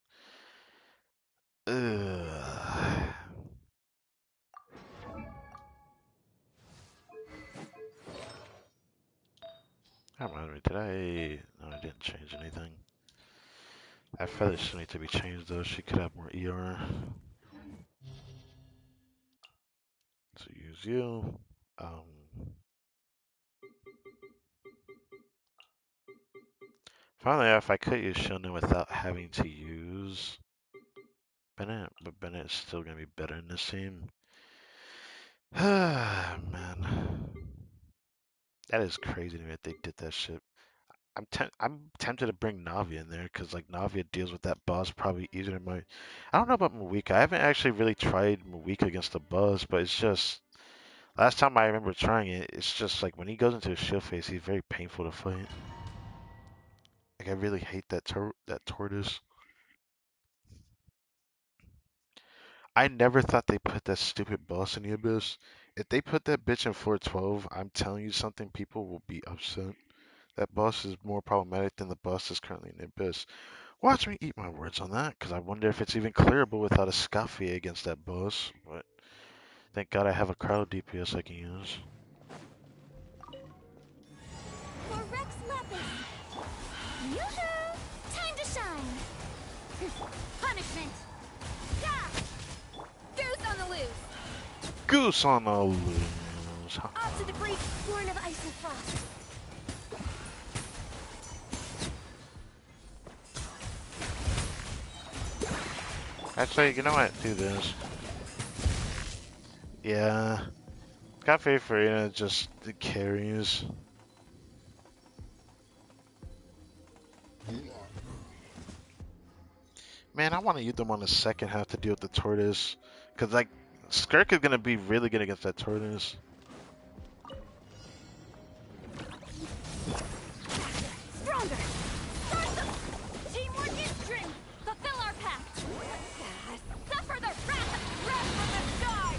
ugh. That reminds me, did I? No, I didn't change anything. That feather still need to be changed though. She could have more ER. So use you. Finally, if I could use Shonen without having to use Bennett, but Bennett is still gonna be better in this team. Man, that is crazy to me that they did that shit. I'm tempted to bring Navi in there because like Navi deals with that boss probably easier than my. I don't know about Moika. I haven't actually really tried Moika against the boss, but it's just last time I remember trying it, it's just like when he goes into his shield phase, he's very painful to fight. Like I really hate that tortoise. I never thought they put that stupid boss in the abyss. If they put that bitch in 412, I'm telling you something, people will be upset. That boss is more problematic than the boss that's currently in the abyss. Watch me eat my words on that, because I wonder if it's even clearable without a Escoffier against that boss. But thank God I have a crowd DPS I can use. For Rex Lapis. Yoo-hoo! Time to shine. Punishment. Yeah! Goose on the loose! Goose on the loose. Off to the breach, born of ice and frost. Actually, you know what? Do this. Yeah. Cafe Farina just the carries. Man, I want to use them on the second half to deal with the tortoise. Because, like, Skirk is going to be really good against that tortoise. Stronger. Start them. Teamwork is strength. Fulfill our pact. Suffer the wrath from the sky.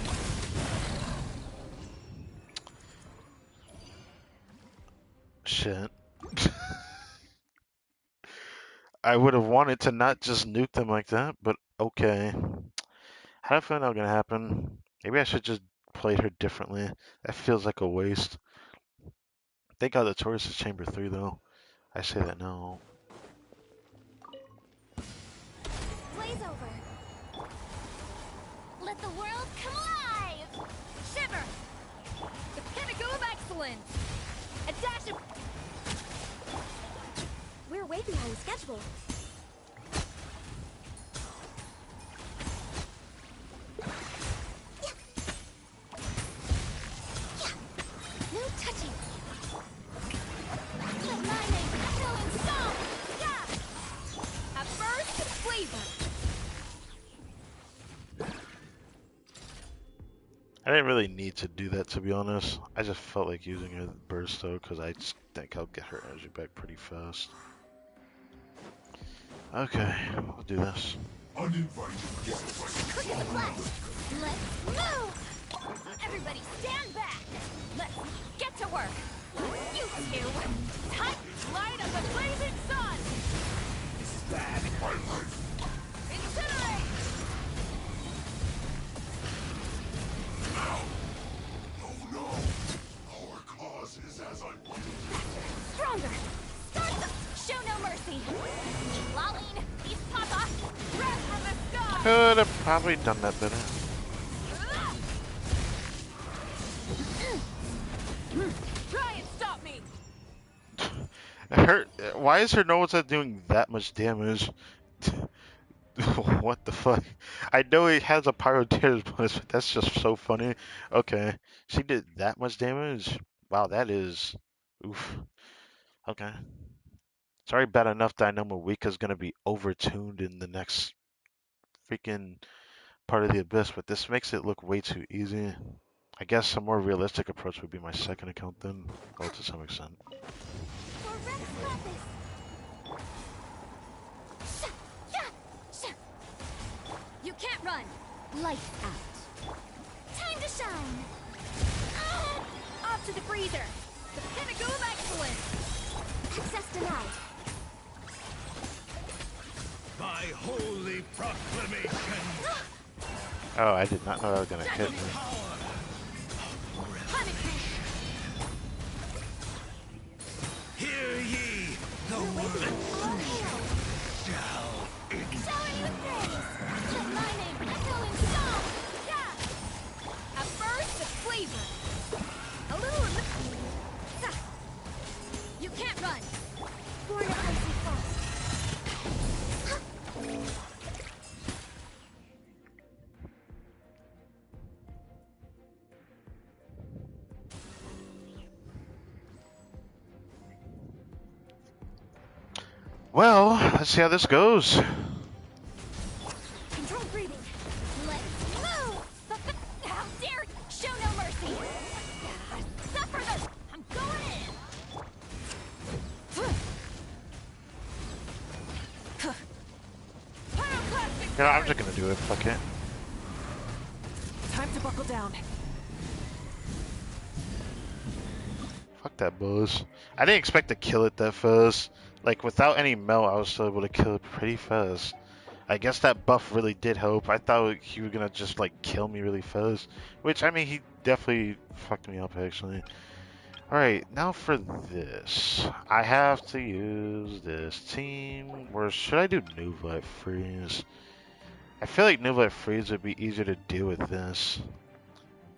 Shit. I would have wanted to not just nuke them like that, but okay. How do I feel not going to happen? Maybe I should just play her differently. That feels like a waste. Thank God the tortoise is chamber 3, though. I say that now. Blaze over. Let the world come alive. Shiver! The pinnacle of excellence! A dash of... We're way behind schedule. No touching. Let my name echo in song. Yeah. A burst of flavor! I didn't really need to do that, to be honest. I just felt like using a burst though, because I just think I'll get her energy back pretty fast. Okay, I'll do this. Uninvited guests. Quick as a flash. Let's move. Everybody stand back. Let's get to work. You two. Time. Light up the blazing sun. This is bad. My life. Incinerate. Now. Oh no. Our cause is as I will. Stronger. Start the. Show no mercy. Lolling. These papa. Breath from the sky. Could have probably done that better. Try and stop me. Why is her nose doing that much damage? What the fuck? I know it has a pyrotears bonus, but that's just so funny. Okay, she did that much damage? Wow, that is... Oof. Okay. It's already bad enough that I know Mawika's gonna be overtuned in the next freaking part of the Abyss, but this makes it look way too easy. I guess a more realistic approach would be my second account then, well, to some extent. For Rex got this. You can't run. Lights out. Time to shine. Off to the freezer. The pinnacle of excellence. Access denied. By holy proclamation. Oh, I did not know that was gonna hit me. Punishment. Hear ye the word shall Shower you with praise. Let my name echo in song. Yeah. At first, the flavor. A little of the... You can't run. Born of icy frost. Well, let's see how this goes. Control breathing. Let's move. How dare you? Show no mercy. Suffer this. I'm going in. Pyroclastic Yeah, I'm fury. just gonna do it. Fuck it. Time to buckle down. Fuck that buzz. I didn't expect to kill it that fast. Like, without any melt, I was still able to kill it pretty fast. I guess that buff really did help. I thought he was gonna just, like, kill me really fast. Which, I mean, he definitely fucked me up, actually. Alright, now for this. I have to use this team. Or should I do Nuva at Freeze? I feel like Nuva at Freeze would be easier to deal with this.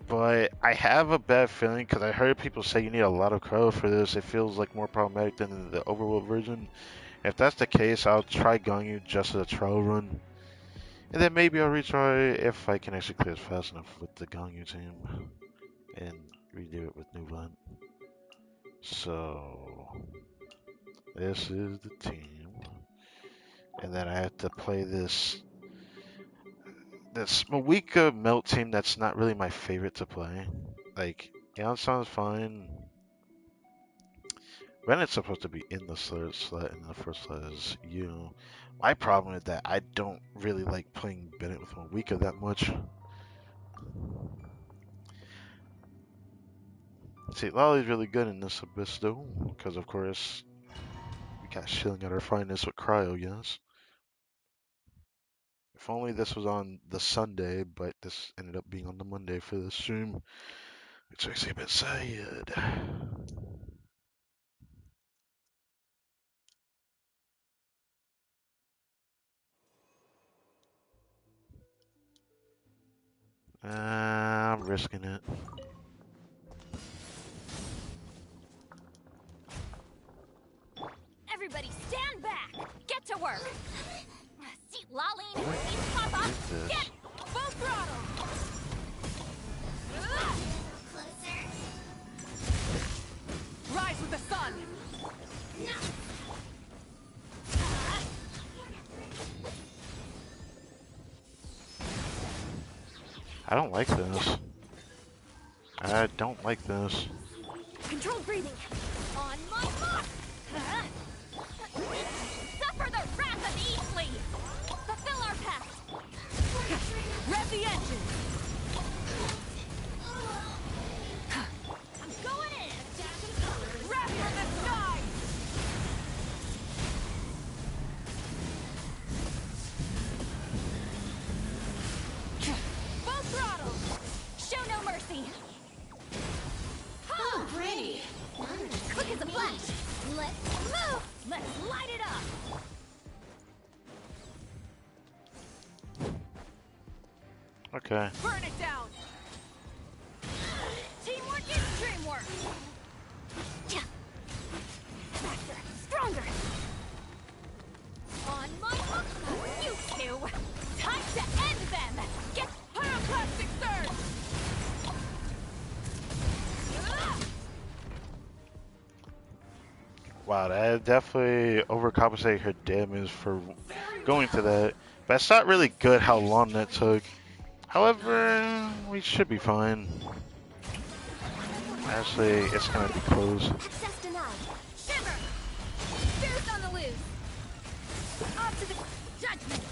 But I have a bad feeling because I heard people say you need a lot of Crow for this. It feels like more problematic than the Overworld version. If that's the case, I'll try Ganyu just as a trial run. And then maybe I'll retry if I can actually clear it fast enough with the Ganyu team. And redo it with New Blood. So, this is the team. And then I have to play this Mawika Melt team that's not really my favorite to play. Like, Yansan's fine. Rennett's supposed to be in the third slot, and the first slot is you. My problem is that I don't really like playing Bennett with Mawika that much. See, Lolly's really good in this Abyss though, because of course, we got shilling at our finest with Cryo, yes. If only this was on the Sunday, but this ended up being on the Monday for this stream. Which makes me a bit sad. I'm risking it. Everybody stand back. Get to work. See, lolling. What These pop is up. this? Get full throttle. Rise with the sun. I don't like this. I don't like this. Controlled breathing. On my mark. Suffer the wrath of Eastleigh! Fulfill our pact! Rev the engine! I'm going in! Wrath from the sky! Full throttle! Show no mercy! Oh, pretty. Quick as a flash. Let's move. Let's light it up! Okay. Burn it down! Teamwork is dreamwork! Yeah. Faster. Stronger. On my hook, you two! Time to end them! Get pyroclastic surge! Wow, that definitely overcompensated her damage for going to that. But it's not really good how long that took. However, we should be fine. Actually, it's gonna be close. Access denied. Shiver! Spears on the loose! Off to the judgment!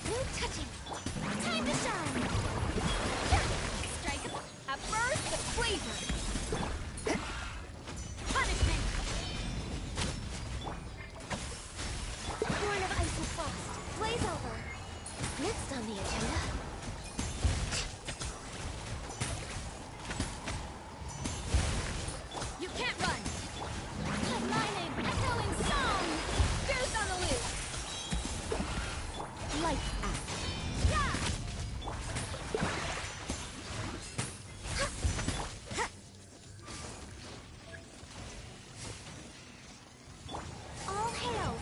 No touching. Time to shine. Strike a burst of flavor! Punishment! Born of ice and frost. Blaze over. Next on the agenda. You can't run! Lightning echoing song! Spears on the loose! Lights out. Yeah! All hail.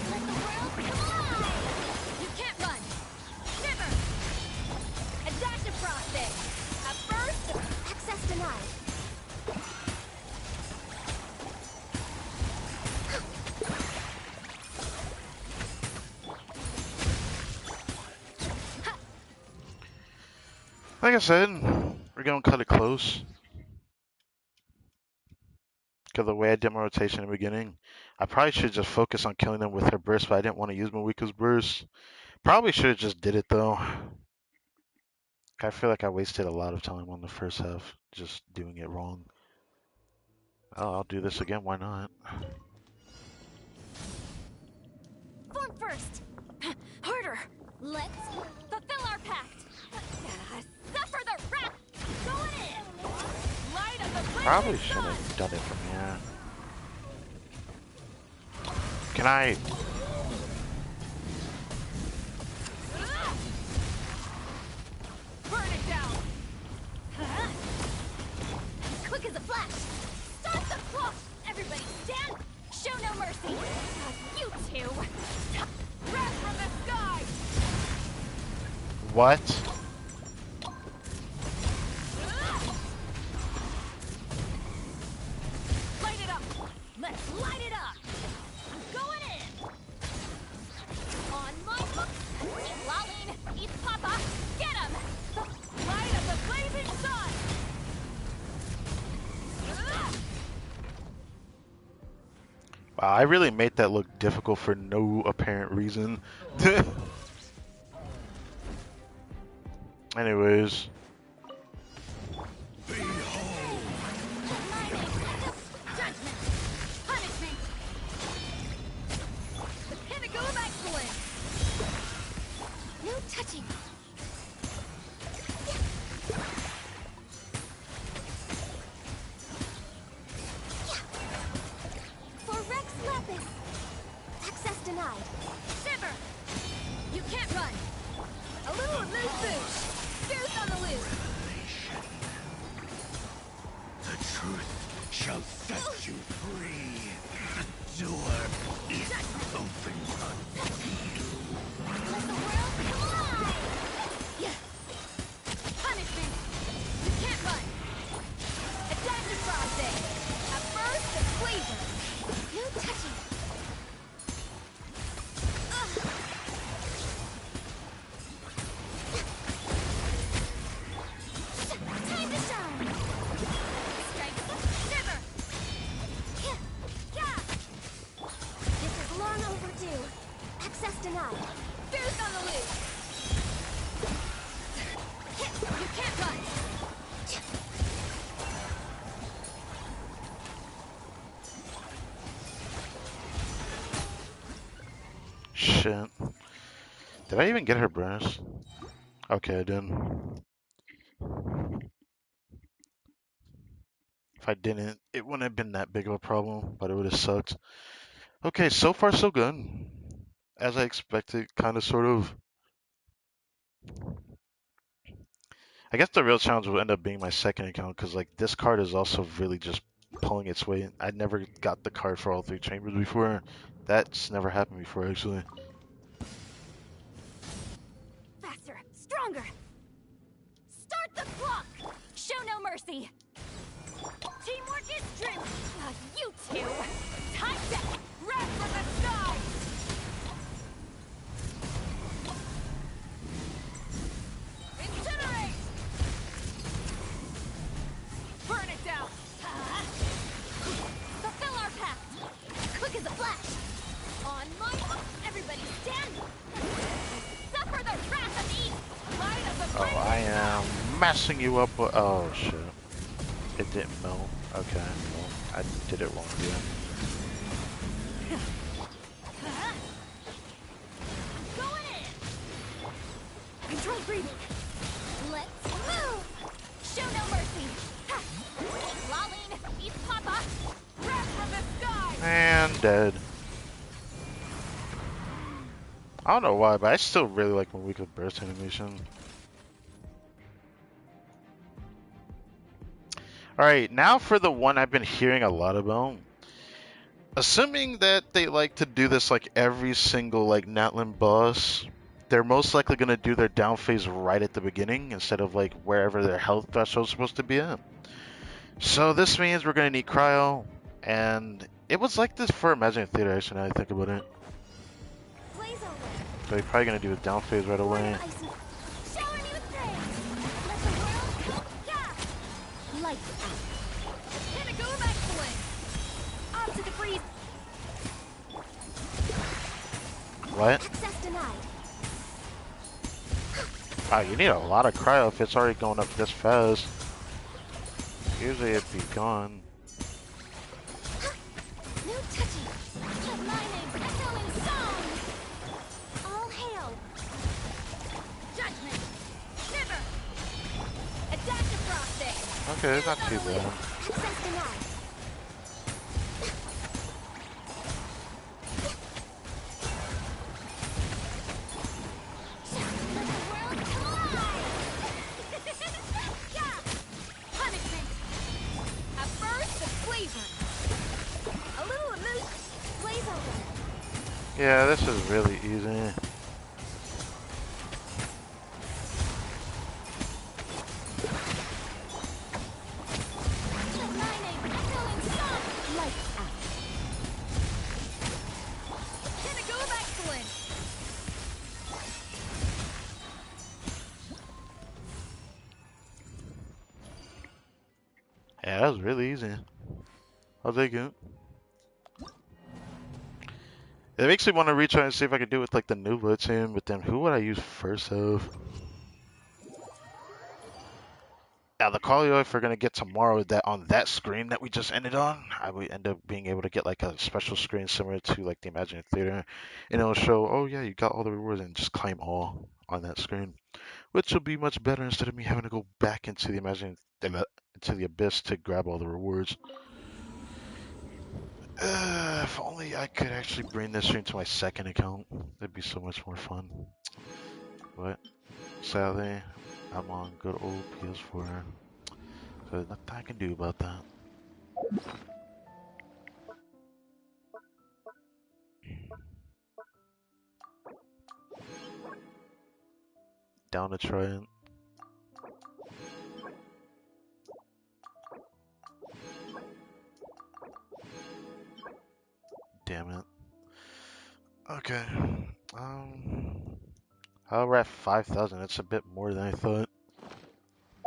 Let the world collide! You can't run! Shiver! A dash of frosting! A burst of... Access denied. Like I said, we're gonna cut it close. Because the way I did my rotation in the beginning, I probably should just focus on killing them with her burst, but I didn't want to use Mawika's burst. Probably should have just did it though. I feel like I wasted a lot of time on the first half just doing it wrong. Oh, I'll do this again. Why not? Form first! Harder! Let's Fulfill our pact! Suffer the wrath! Going in! Light of the Probably blazing should sun! have done it from here. Can I? Burn it down! quick as a flash. Start the clock! Everybody stand! Show no mercy! You two! Wrath from the sky! What? Light it up! Let's light it up! I'm going in! On my hook! Eat Lolene! Eat Papa! Get him! The light of the blazing sun! Wow, I really made that look difficult for no apparent reason. Anyways, Judgment! Punishment! The pinnacle of excellence! No touching. For Rex Lapis. Access denied. Shiver! You can't run! A little loose boosh! Spears on the loose! The truth shall set you free. The door is open unto you. Let the world collide! Yeah! Punishment! You can't run! A dash of frosting! A the flavor. No touching. Time to shine. Strike. Shiver. Yeah. This is long overdue. Access denied. Boost on the loose. You can't run. Shit. Did I even get her brass? Okay, I didn't. If I didn't, it wouldn't have been that big of a problem, but it would have sucked. Okay, so far so good. As I expected, kind of, sort of. I guess the real challenge will end up being my second account, because like this card is also really just pulling its weight. I never got the card for all three chambers before. That's never happened before, actually. Faster. Stronger. Start the clock. Show no mercy. Teamwork is strength. You two. Time to rap for the sky. Incinerate. Burn it down. Fulfill our pact. Quick as a flash. On my everybody stand. Suffer the wrath of East. Light of the Oh, I blazing am messing you up with. Oh shit. It didn't melt. Okay, well, I did it wrong again. Going in. Control breathing. Let's move. Show no mercy. Lolling. Eat Papa. Rap from the sky. And dead. I don't know why, but I still really like my weekly burst animation. Alright, now for the one I've been hearing a lot about. Assuming that they like to do this like every single like Natlan boss, they're most likely going to do their down phase right at the beginning instead of like wherever their health threshold is supposed to be at. So this means we're going to need cryo, and it was like this for Imaginary Theater actually now I think about it. Blaze over. So you're probably going to do a down phase right away. Icy. Shower me with praise. Let the world yeah. Lights out. Pinnacle of excellence. Off to the freeze. What? Access denied. Wow, you need a lot of cryo if it's already going up this fast. Usually it'd be gone. No touching. Let my name echo in song. All hail. Judgment. Shiver. Adaptive frosting. Okay, it's not too bad. Access denied. Let the world collide. Yeah. Punishment. A burst of flavor. A little emotion. Blaze over. Yeah, this is really easy. Let my name echo in song. Lights out. Pinnacle of excellence. Yeah, that was really easy. I'll take it. It makes me want to retry and see if I can do it with like the Nuva team, but then who would I use first of? Yeah, the Colio if we're gonna get tomorrow that on that screen that we just ended on, I would end up being able to get like a special screen similar to like the Imaginary Theater, and it'll show, oh yeah, you got all the rewards and just claim all on that screen, which will be much better instead of me having to go back into the into the abyss to grab all the rewards. If only I could actually bring this stream to my second account, that'd be so much more fun. But sadly, I'm on good old PS4, so there's nothing I can do about that. Down to try it. damn it. Okay. Um. However, at 5,000, it's a bit more than I thought.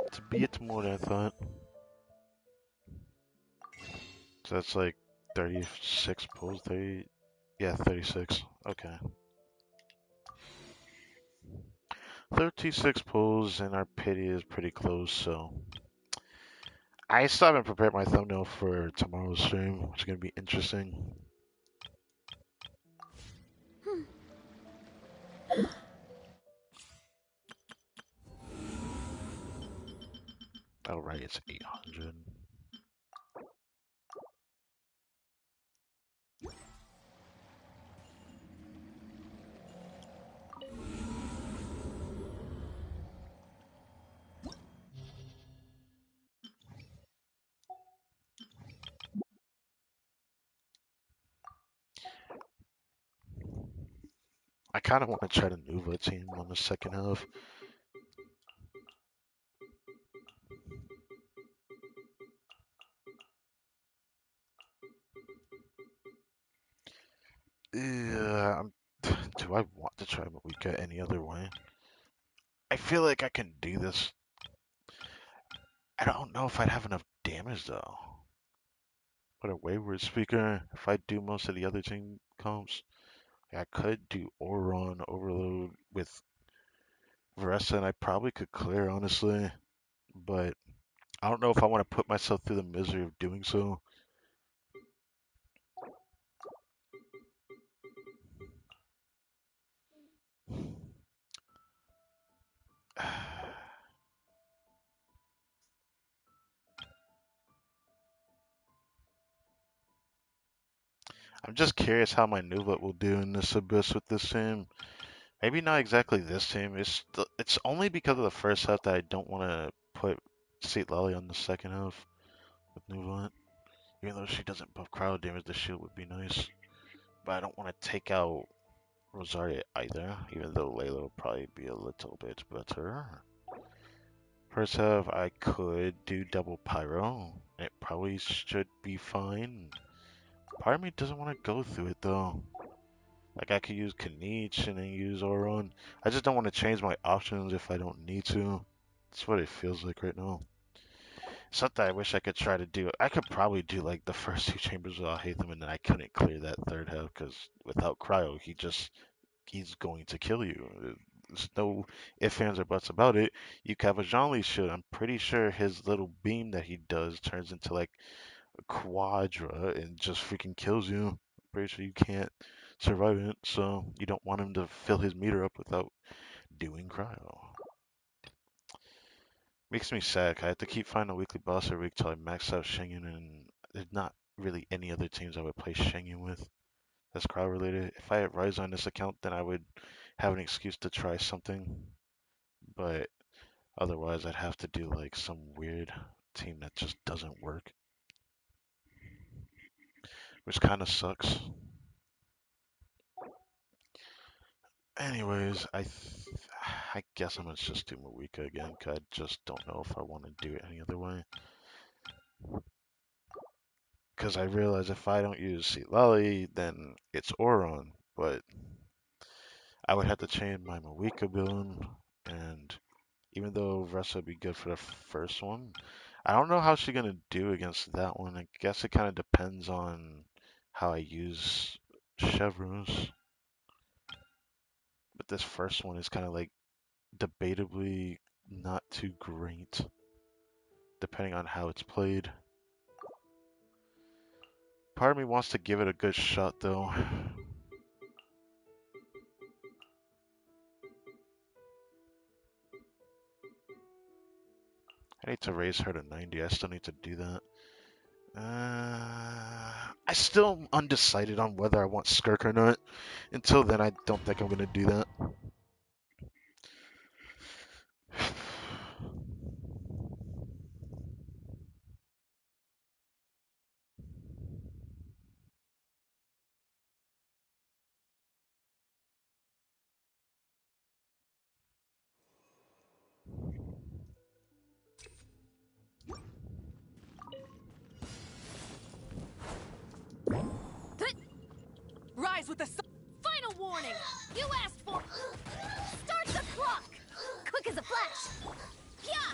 It's a bit more than I thought. So that's like 36 pulls. 30. Yeah, 36. Okay. 36 pulls, and our pity is pretty close, so. I still haven't prepared my thumbnail for tomorrow's stream, which is going to be interesting. Oh, right, it's 800. I kind of want to try the Nuva team on the second half. Yeah, do I want to try Mawika any other way? I feel like I can do this. I don't know if I'd have enough damage though. But a wayward speaker, if I do most of the other team comps, I could do Auron Overload with Varessa, and I probably could clear honestly. But I don't know if I want to put myself through the misery of doing so. I'm just curious how my Nuva will do in this abyss with this team. Maybe not exactly this team. It's only because of the first half that I don't want to put Seat Lally on the second half with Nuva. Even though she doesn't buff crowd damage, the shield would be nice. But I don't want to take out Rosaria either, even though Layla will probably be a little bit better. First half, I could do double Pyro. It probably should be fine. Part of me doesn't want to go through it though. Like I could use Kanich and then use Auron. I just don't want to change my options if I don't need to. That's what it feels like right now. Something I wish I could try to do. I could probably do like the first two chambers without hate them, and then I couldn't clear that third half because without cryo, he's going to kill you. There's no ifs, ands, or buts about it. You have a Zhongli shield. I'm pretty sure his little beam that he does turns into like a quadra and just freaking kills you. I'm pretty sure you can't survive it, so you don't want him to fill his meter up without doing cryo. Makes me sad. I have to keep finding a weekly boss every week till I max out Shengyun, and there's not really any other teams I would play Shengyun with that's crowd related. If I had Rise on this account, then I would have an excuse to try something, but otherwise I'd have to do like some weird team that just doesn't work, which kind of sucks. Anyways, I guess I'm gonna just do Marika again, 'cause I just don't know if I want to do it any other way. Because I realize if I don't use Seat Lally, then it's Auron, but I would have to change my Marika build, and even though Vressa would be good for the first one, I don't know how she's gonna do against that one. I guess it kind of depends on how I use Chevros. But this first one is kind of like debatably not too great, depending on how it's played. Part of me wants to give it a good shot though. I need to raise her to 90. I still need to do that. I still undecided on whether I want Skirk or not. Until then, I don't think I'm gonna do that. Rise with the sun. Final warning. You asked for. Start the clock. Quick as a flash. Yeah.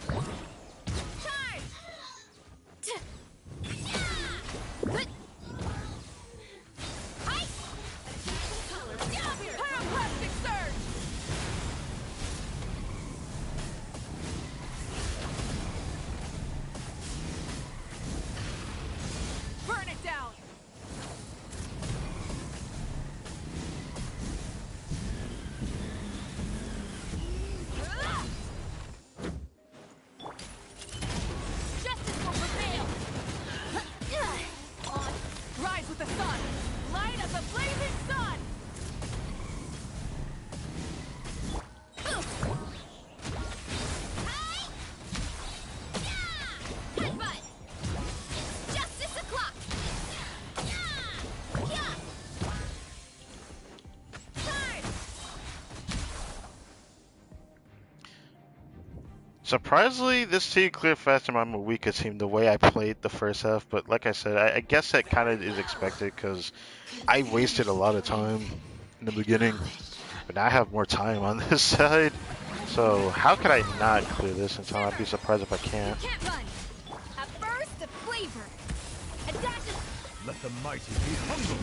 Charge. Yeah. Height. Pyroclastic surge. Burn it down. Justice will prevail. On. Rise with the sun. Light of the blazing sun. Hi. Yeah. Headbutt. Justice o'clock. Yeah. Yeah. Charge. Surprisingly, this team cleared faster than my weaker team the way I played the first half. But like I said, I guess that kind of is expected because I wasted a lot of time in the beginning. But now I have more time on this side. So how could I not clear this in time? I'd be surprised if I You can't. can't run. A burst of flavor. A dash of. Let the mighty be humble.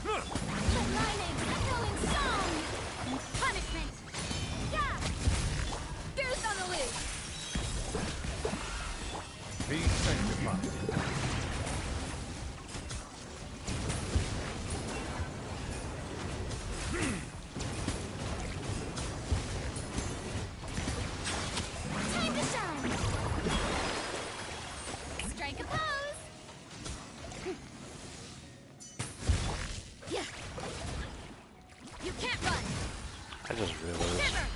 But my name's echoing song. Punishment. Yeah. There's none to lose. Be sanctified. Time to shine. Strike a pose. Yeah. You can't run. I just realized. Shiver.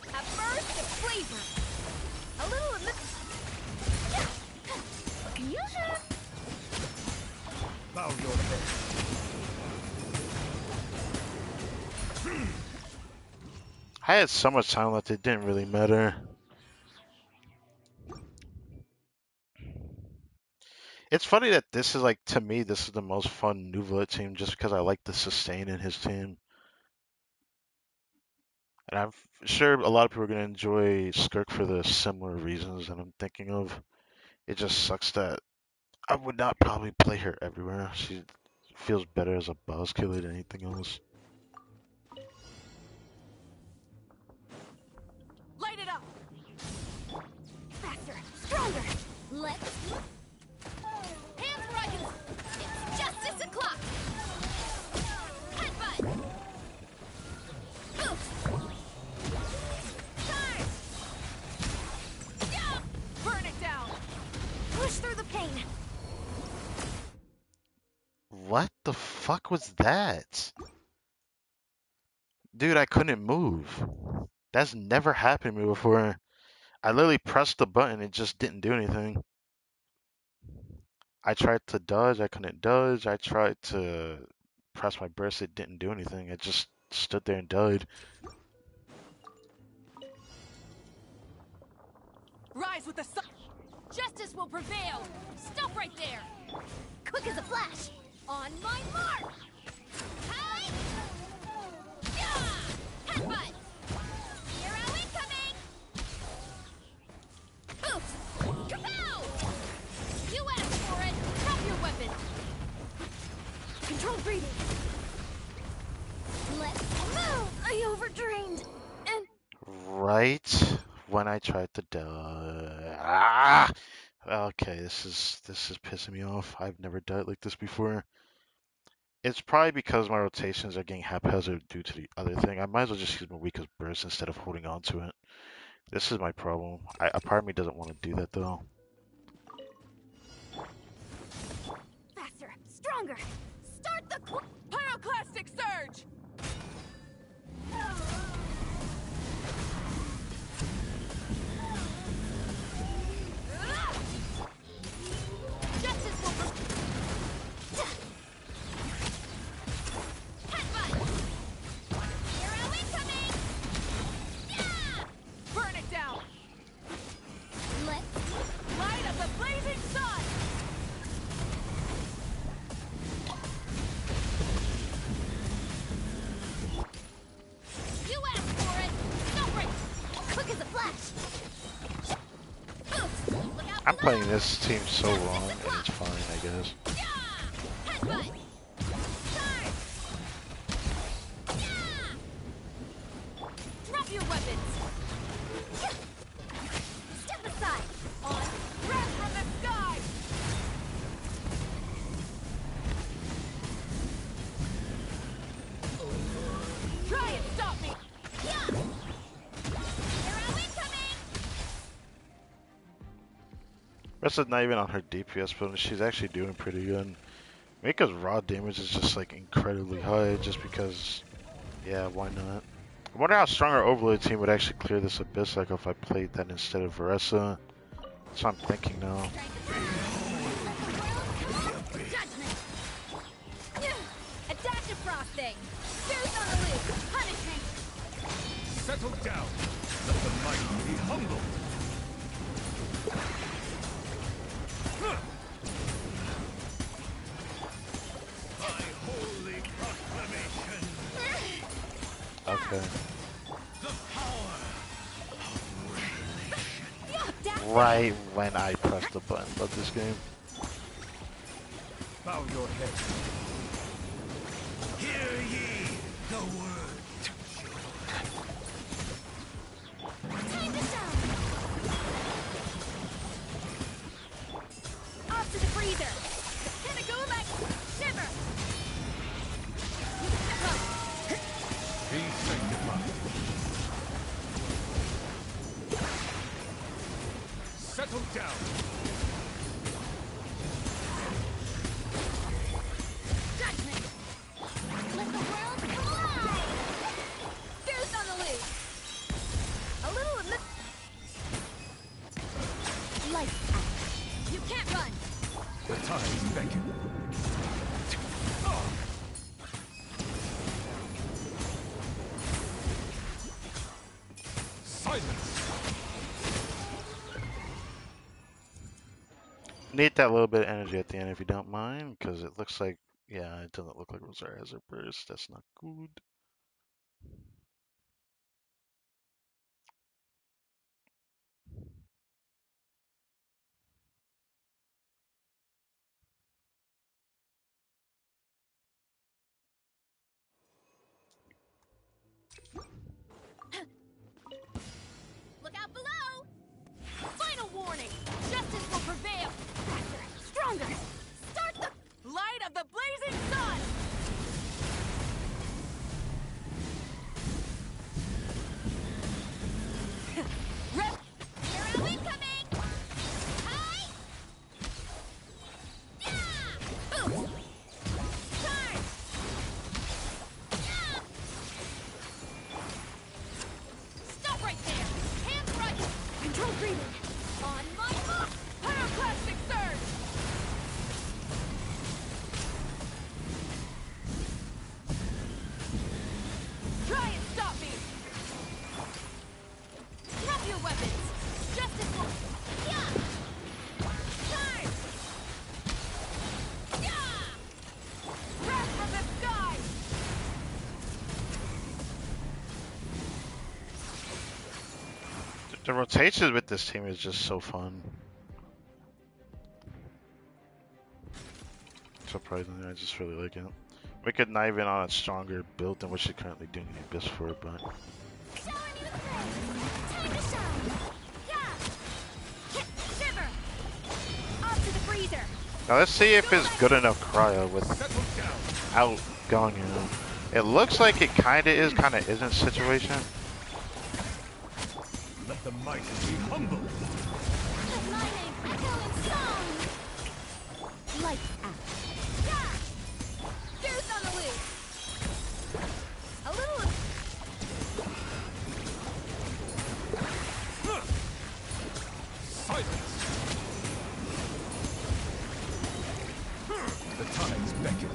A burst of flavor. A little of the. You should. Bow your head. I had so much time left, it didn't really matter. It's funny that this is like, to me, this is the most fun Nuvolet team just because I like the sustain in his team. And I'm sure a lot of people are going to enjoy Skirk for the similar reasons that I'm thinking of. It just sucks that I would not probably play her everywhere. She feels better as a boss killer than anything else. Light it up. Faster. Stronger. Let's. Hands where I can. It's justice o'clock. Headbutt. Oof. Charge. Yeah. Burn it down. Push through the pain. What the fuck was that? Dude, I couldn't move. That's never happened to me before. I literally pressed the button, it just didn't do anything. I tried to dodge, I couldn't dodge. I tried to press my burst, it didn't do anything. It just stood there and died. Rise with the sun. Justice will prevail. Stop right there. Quick as a flash. On my mark. Hi. Yeah. Headbutt. Hero incoming. Oof. Kapow. You asked for it. Drop your weapon. Controlled breathing. Let's move. I overdrained. And Right when I tried to dodge. Ah! Okay, this is pissing me off. I've never died like this before. It's probably because my rotations are getting haphazard due to the other thing. I might as well just use my weakest burst instead of holding on to it. This is my problem. A part of me doesn't want to do that though. faster. Stronger. Start the pyroclastic surge. Justice will. I'm playing this team so wrong, and it's fine, I guess. Headbutt. Charge. Drop your weapons. Step aside. On. Breath from the sky. Try and stop me. Arrow incoming. Rest is not even on her DPS build, and she's actually doing pretty good. Mika's raw damage is just like incredibly high, just because, yeah, why not? I wonder how strong our Overlord team would actually clear this Abyss like if I played that instead of Varessa. That's what I'm thinking now. Judgment. Adaptive frosting. Zeus on the loose. Punishment. Settle down. Let the mighty be humbled. My holy proclamation. Okay. The power of Right when I press the button of this game. bow your head. Hear ye the word. Time to shine. Off to the freezer. The Pinagoo shiver. Be sanctified. Settle down. Judgment. Let the world come alive. Zeus on the loose. A little of Lights out. You can't run. The times beckon. Silence. Need that little bit of energy at the end if you don't mind, because it looks like, yeah, it doesn't look like Rosaria has her burst. That's not good. Look out below. Final warning. Justice will prevail. Faster. Stronger. Start the light of the blazing sun. Rep. Arrow incoming. Hi. Boom. Charge. Stop right there. Hands right. Control breathing. On my mark. Pyroclastic surge. Try and stop me. Drop your weapons. Justice will. Yeah. Charge. Yeah. Wrath from the sky. The rotations with this team is just so fun. Surprisingly, I just really like it. We could not even on a stronger build than what she's currently doing the Abyss for, but Showing you the place. Time to shine. Yeah. Shiver. Off to the freezer. now let's see if it's good enough cryo Settle down. without going in. It looks like it kinda is, kinda isn't situation. Let the mighty be humbled. Let my name echo in song. Lights out. Yeah. Zeus on the loose. A little of Silence. The times beckon.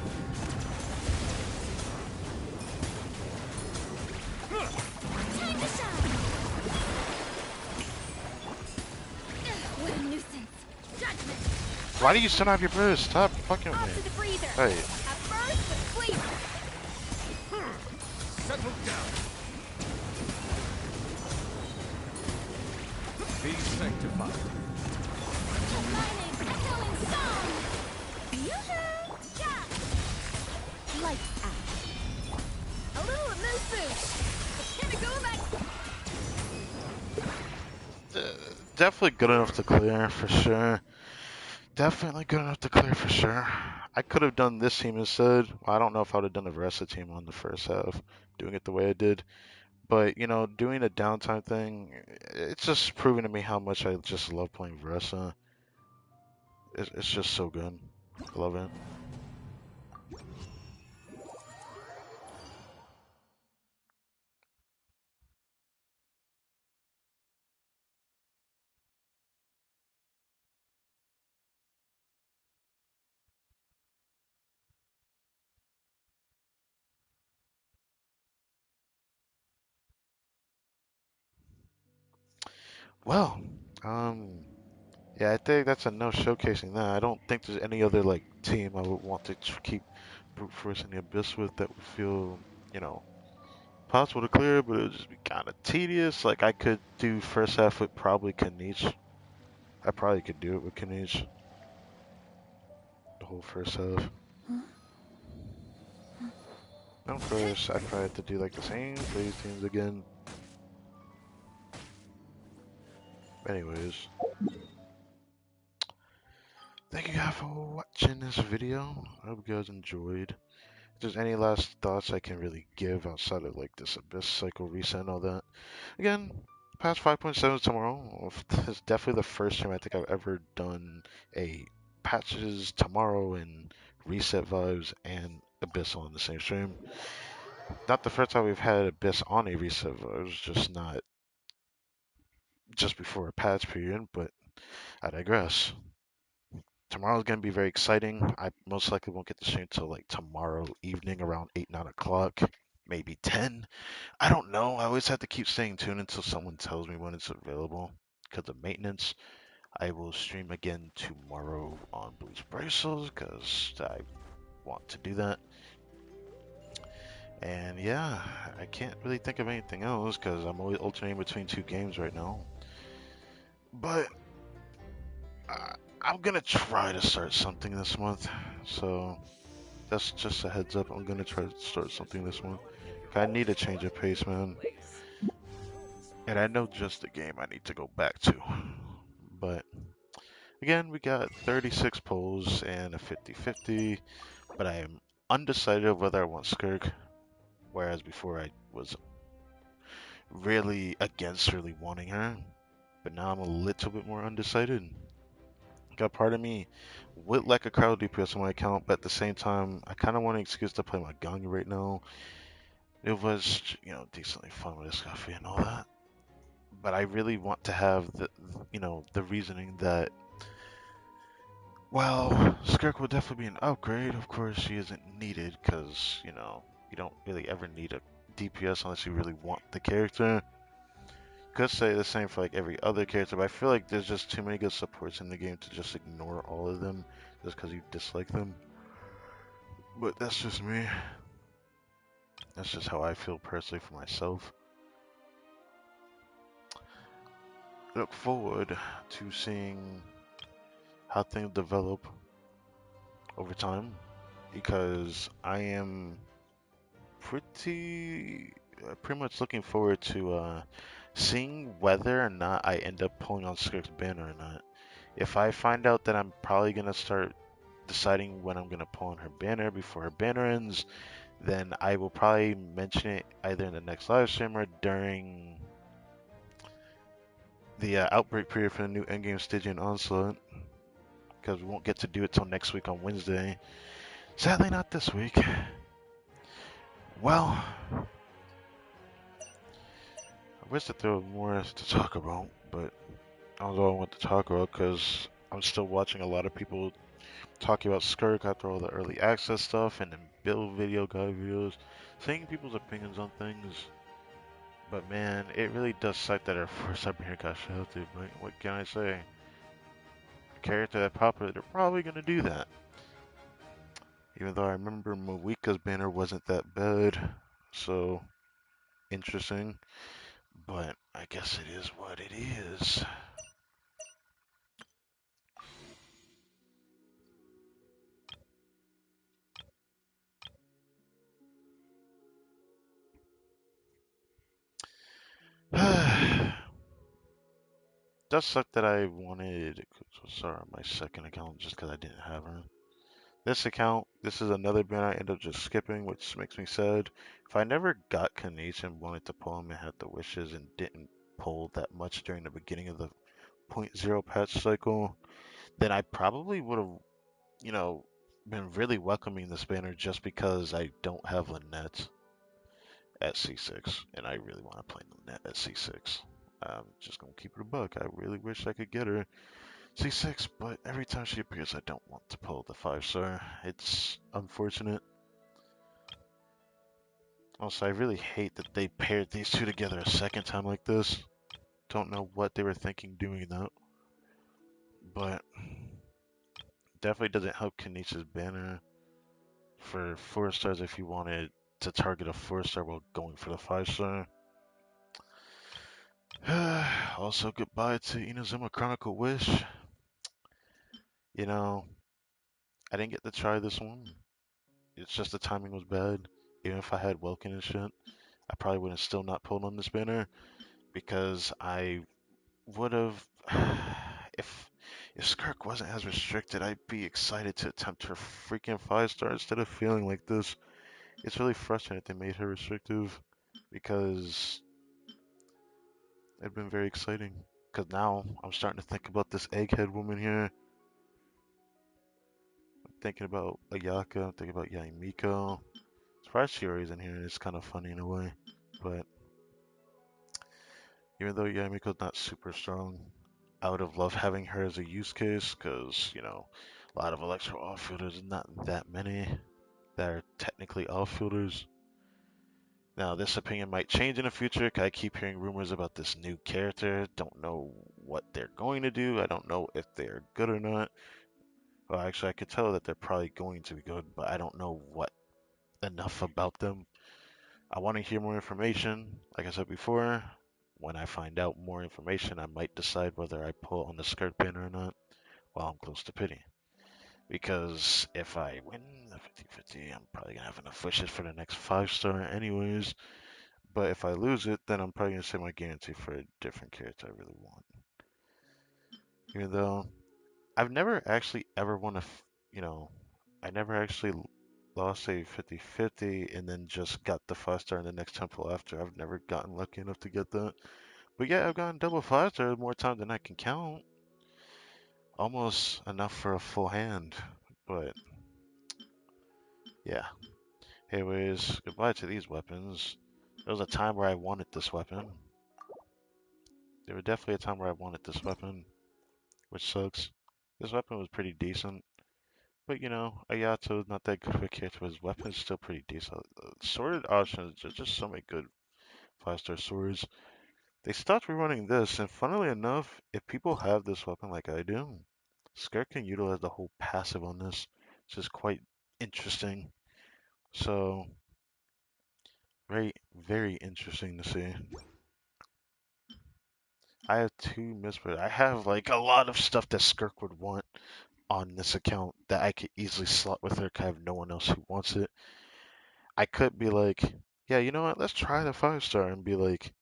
Time to shine. What a nuisance. judgment. Why do you still have your burst? Stop fucking with Off to me. the freezer. Hey, A burst with flavor. Settle down. Be sanctified. definitely good enough to clear for sure. Definitely good enough to clear for sure. I could have done this team instead. Well, I don't know if I would have done the rest of the team on the first half, doing it the way I did. But you know, doing a downtime thing, it's just proving to me how much I just love playing Versa. It's just so good. I love it. Well, um, yeah, I think that's enough showcasing that. I don't think there's any other like team I would want to keep brute forcing the abyss with that would feel, you know, possible to clear, but it would just be kind of tedious. Like I could do first half with probably Kanichi. I probably could do it with Kanichi, the whole first half. And of course, I probably have to do like the same phase teams again. Anyways, thank you guys for watching this video. I hope you guys enjoyed. If there's any last thoughts I can really give outside of like this Abyss cycle reset and all that. Again, past 5.7 tomorrow. It's definitely the first time I think I've ever done a patches tomorrow and reset vibes and Abyss on the same stream. Not the first time we've had Abyss on a reset vibes, just not just before a patch period, but I digress. Tomorrow's gonna be very exciting. I most likely won't get to stream till like tomorrow evening around 8, 9 o'clock, maybe 10. I don't know. I always have to keep staying tuned until someone tells me when it's available. Because of maintenance, I will stream again tomorrow on Blues Braces because I want to do that. And yeah, I can't really think of anything else because I'm always alternating between two games right now. But I'm gonna try to start something this month. So that's just a heads up. I'm gonna try to start something this month. I need a change of pace, man. And I know just the game I need to go back to. But again, we got 36 polls and a 50-50, but I am undecided of whether I want Skirk, whereas before I was really against really wanting her, but now I'm a little bit more undecided. Got part of me would like a crowd DPS on my account, but at the same time, I kind of want an excuse to play my Ganyu right now. It was, you know, decently fun with Escoffier and all that, but I really want to have the, you know, the reasoning that, well, Skirk will definitely be an upgrade. Of course, she isn't needed because, you know, you don't really ever need a DPS unless you really want the character. Could say the same for like every other character, but I feel like there's just too many good supports in the game to just ignore all of them just because you dislike them. But that's just me. That's just how I feel personally for myself. Look forward to seeing how things develop over time because I am pretty much looking forward to seeing whether or not I end up pulling on Skirk's banner or not. If I find out that I'm probably gonna start deciding when I'm gonna pull on her banner before her banner ends, then I will probably mention it either in the next live stream or during the outbreak period for the new endgame Stygian Onslaught, because we won't get to do it till next week on Wednesday. Sadly, not this week. Well, I wish that there was more to talk about, but I don't know what I want to talk about because I'm still watching a lot of people talking about Skirk after all the early access stuff and then build video guide videos, seeing people's opinions on things. But man, it really does suck that our first up here got shouted, but what can I say? A character that popular, they're probably gonna do that. Even though I remember Moika's banner wasn't that bad, so interesting. But I guess it is what it is. Does suck that I wanted sorry on my second account just because I didn't have her. This account, this is another banner I end up just skipping, which makes me sad. If I never got Kanichi and wanted to pull him and had the wishes and didn't pull that much during the beginning of the point zero patch cycle, then I probably would have, you know, been really welcoming this banner just because I don't have Lynette at C6, and I really want to play Lynette at C6. I'm just gonna keep it a buck. I really wish I could get her C6, but every time she appears, I don't want to pull the 5-star. It's unfortunate. Also, I really hate that they paired these two together a second time like this. Don't know what they were thinking doing that, but definitely doesn't help Kanisha's banner for 4 stars if you wanted to target a 4-star while going for the 5-star. Also, goodbye to Inazuma Chronicle Wish. You know, I didn't get to try this one. It's just the timing was bad. Even if I had Welkin and shit, I probably would have still not pulled on this banner because I would have if Skirk wasn't as restricted, I'd be excited to attempt her freaking 5-star instead of feeling like this. It's really frustrating that they made her restrictive because it'd been very exciting. Because now I'm starting to think about this egghead woman here. I'm thinking about Ayaka, I'm thinking about Yaimiko. As far as Shiori's in here, it's kind of funny in a way. But even though Yaimiko's not super strong, I would have loved having her as a use case because, you know, a lot of electro outfielders, not that many that are technically outfielders. Now, this opinion might change in the future 'cause I keep hearing rumors about this new character. Don't know what they're going to do. I don't know if they're good or not. Well, actually, I could tell that they're probably going to be good, but I don't know what enough about them. I want to hear more information. Like I said before, when I find out more information, I might decide whether I pull on the skirt pin or not while I'm close to pity. Because if I win the 50-50, I'm probably going to have enough wishes for the next 5-star anyways. But if I lose it, then I'm probably going to say my guarantee for a different character I really want. Even though I've never actually ever won you know, I never actually lost a 50-50 and then just got the 5-star in the next temple after. I've never gotten lucky enough to get that. But yeah, I've gotten double 5-star more times than I can count. Almost enough for a full hand. But yeah. Anyways, goodbye to these weapons. There was a time where I wanted this weapon. There was definitely a time where I wanted this weapon, which sucks. This weapon was pretty decent. But you know, Ayato is not that good of a character, but his weapon is still pretty decent. Sword options, there's just so many good 5-star swords. They stopped rerunning this, and funnily enough, if people have this weapon like I do, Skirt can utilize the whole passive on this, which is quite interesting. So, very, very interesting to see. I have two misfits. I have like a lot of stuff that Skirk would want on this account that I could easily slot with her 'cause I have no one else who wants it. I could be like, yeah, you know what? Let's try the 5-star and be like,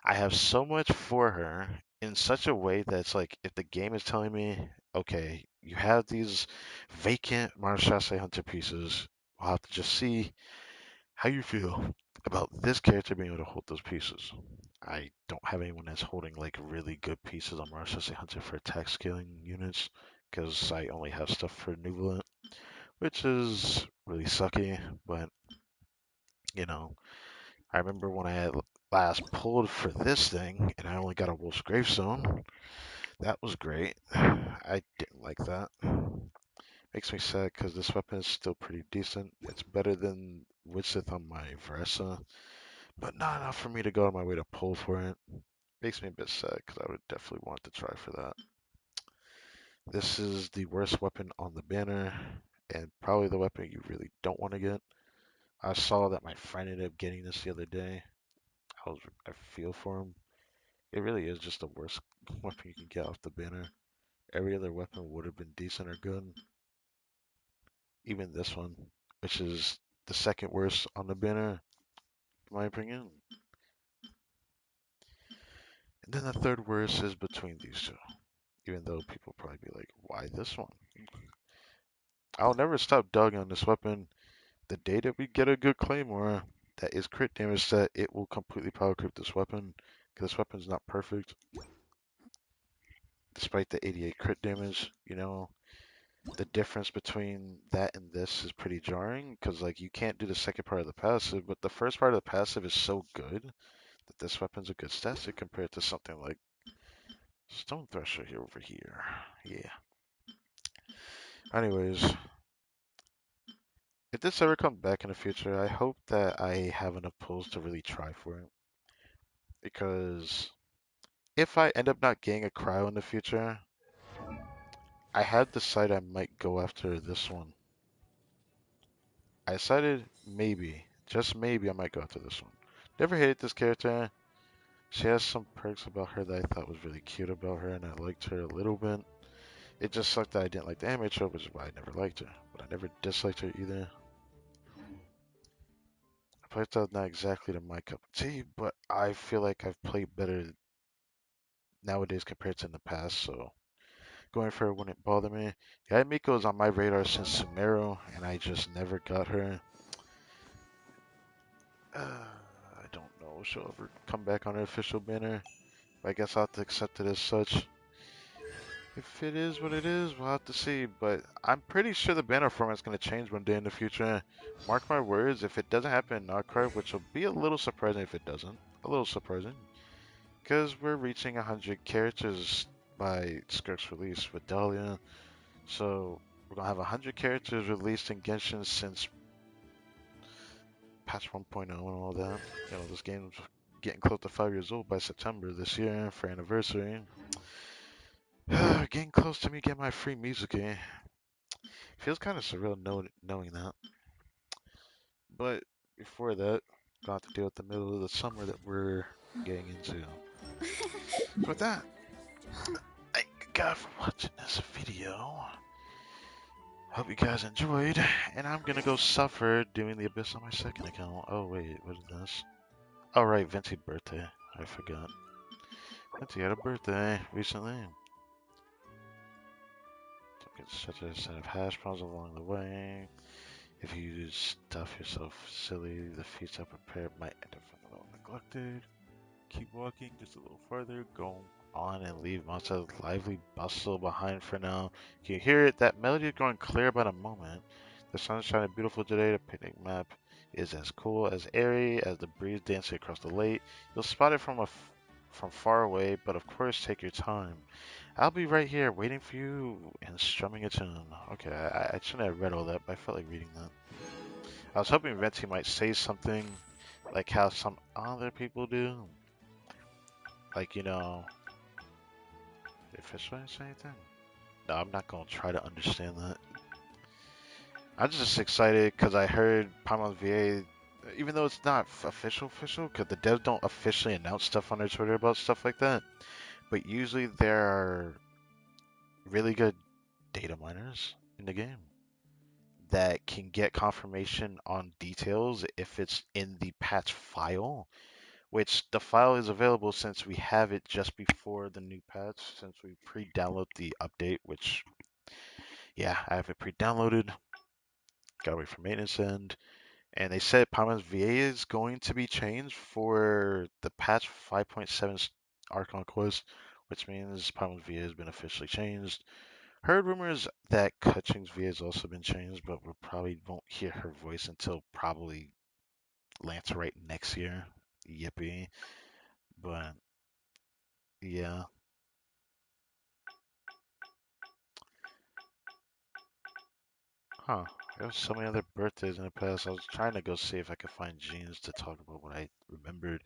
I have so much for her in such a way that's like, if the game is telling me, okay, you have these vacant Marshase Hunter pieces, I'll have to just see how you feel about this character being able to hold those pieces. I don't have anyone that's holding like really good pieces on Marshase Hunter for attack scaling units because I only have stuff for Nuvolent, which is really sucky, but you know, I remember when I had last pulled for this thing and I only got a Wolf's Gravestone. That was great. I didn't like that. Makes me sad because this weapon is still pretty decent. It's better than Widsith on my Versa, but not enough for me to go on my way to pull for it. Makes me a bit sad because I would definitely want to try for that. This is the worst weapon on the banner and probably the weapon you really don't want to get. I saw that my friend ended up getting this the other day. I feel for him. It really is just the worst weapon you can get off the banner. Every other weapon would have been decent or good. Even this one, which is the second worst on the banner, in my opinion. And then the third worst is between these two. Even though people probably be like, why this one? I'll never stop dogging on this weapon. The day that we get a good claymore that is crit damage set, it will completely power creep this weapon. Because this weapon's not perfect. Despite the 88 crit damage, you know, the difference between that and this is pretty jarring. Because, like, you can't do the second part of the passive, but the first part of the passive is so good that this weapon's a good stat compared to something like Stone Thresher here over here. Yeah. Anyways, if this ever comes back in the future, I hope that I have enough pulls to really try for it. Because if I end up not getting a cryo in the future, I had decided I might go after this one. I decided maybe, just maybe, I might go after this one. Never hated this character. She has some perks about her that I thought was really cute about her, and I liked her a little bit. It just sucked that I didn't like the anime trope, which is why I never liked her. But I never disliked her either. Playstyle's not exactly to my cup of tea, but I feel like I've played better nowadays compared to in the past, so going for her wouldn't bother me. Yeah, Miko is on my radar since Sumeru, and I just never got her. I don't know if she'll ever come back on her official banner. I guess I'll have to accept it as such. If it is what it is, we'll have to see. But I'm pretty sure the banner format's going to change one day in the future. Mark my words, if it doesn't happen in Notcraft, which will be a little surprising if it doesn't. A little surprising. Because we're reaching 100 characters by Skirk's release with Dahlia. So we're going to have 100 characters released in Genshin since patch 1.0 and all that. You know, this game's getting close to 5 years old by September this year for anniversary. Getting close to me getting my free music. Feels kind of surreal knowing that. But before that, got to deal with the middle of the summer that we're getting into. So with that, thank you guys for watching this video. Hope you guys enjoyed, and I'm gonna go suffer doing the Abyss on my second account. Oh wait, what is this? Oh right, Venti birthday. I forgot. Venti had a birthday recently. Don't get such a set of hash browns along the way. If you stuff yourself silly, the feats I prepared might end up feeling a little neglected. Keep walking just a little further. Go on and leave Monster's lively bustle behind for now. Can you hear it? That melody is growing clear by the moment. The sun is shining beautiful today. The picnic map is as cool, as airy as the breeze dancing across the lake. You'll spot it from far away, but of course take your time. I'll be right here waiting for you and strumming a tune. Okay, I shouldn't have read all that, but I felt like reading that. I was hoping Venti might say something like how some other people do. Like, you know, did Fish say anything? No, I'm not gonna try to understand that. I'm just excited because I heard Paimon VA, even though it's not official, because the devs don't officially announce stuff on their Twitter about stuff like that. But usually there are really good data miners in the game that can get confirmation on details if it's in the patch file, which the file is available since we have it just before the new patch, since we pre-download the update, which, yeah, I have it pre-downloaded. Gotta wait for maintenance end. And they said Paimon's VA is going to be changed for the patch 5.7 Archon Quest, which means Paimon's VA has been officially changed. Heard rumors that Kutching's VA has also been changed, but we probably won't hear her voice until probably Lancerite next year. Yippee. But yeah. Huh. There was so many other birthdays in the past. I was trying to go see if I could find Jean's to talk about what I remembered.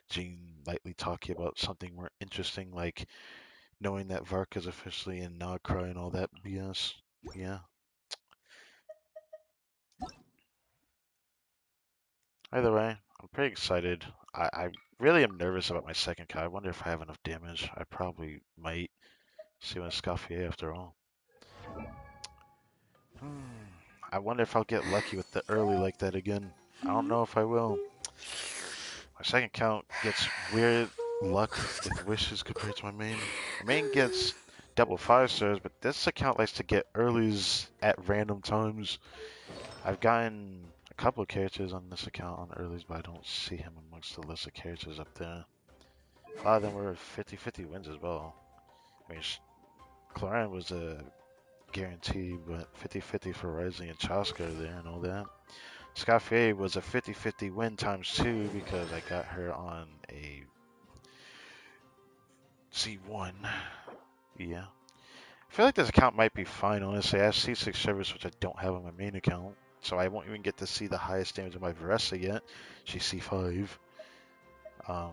Jean lightly talking about something more interesting, like knowing that Vark is officially in Nogcry and all that BS. Yeah. Either way, I'm pretty excited. I really am nervous about my second cut. I wonder if I have enough damage. I probably might. See when Escoffier after all. Hmm. I wonder if I'll get lucky with the early like that again. I don't know if I will. My second count gets weird. luck with wishes compared to my main. My main gets double 5 stars, but this account likes to get earlies at random times. I've gotten a couple of characters on this account on earlies, but I don't see him amongst the list of characters up there. A lot of them were 50-50 wins as well. I mean, Clarin was a guarantee, but 50-50 for Rising and Chaska there and all that. Escoffier was a 50-50 win times 2 because I got her on a C1. Yeah. I feel like this account might be fine, honestly. I have C6 service, which I don't have on my main account. So I won't even get to see the highest damage of my Varessa yet. She's C5. Um,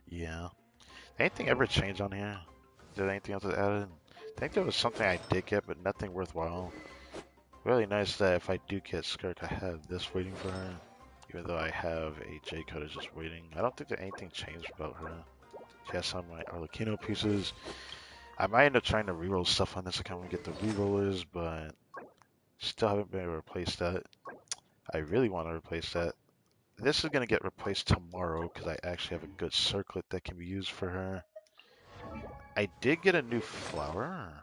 yeah. Anything ever change on here? Did anything else added? I think there was something I did get, but nothing worthwhile. Really nice that if I do get Skirk, I have this waiting for her. Even though I have a J Coder just waiting. I don't think that anything changed about her. She has some of my Arlecchino pieces. I might end up trying to reroll stuff on this account and get the rerollers, but still haven't been able to replace that. I really want to replace that. This is going to get replaced tomorrow because I actually have a good circlet that can be used for her. I did get a new flower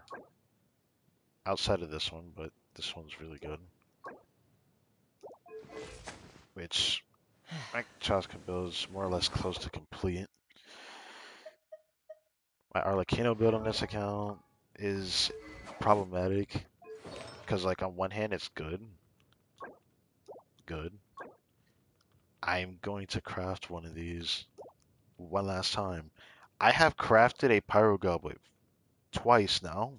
outside of this one, but this one's really good. Which my Chaska build is more or less close to complete. My Arlecchino build on this account is problematic because, like, on one hand, it's good. Good. I'm going to craft one of these one last time. I have crafted a Pyro Goblet twice now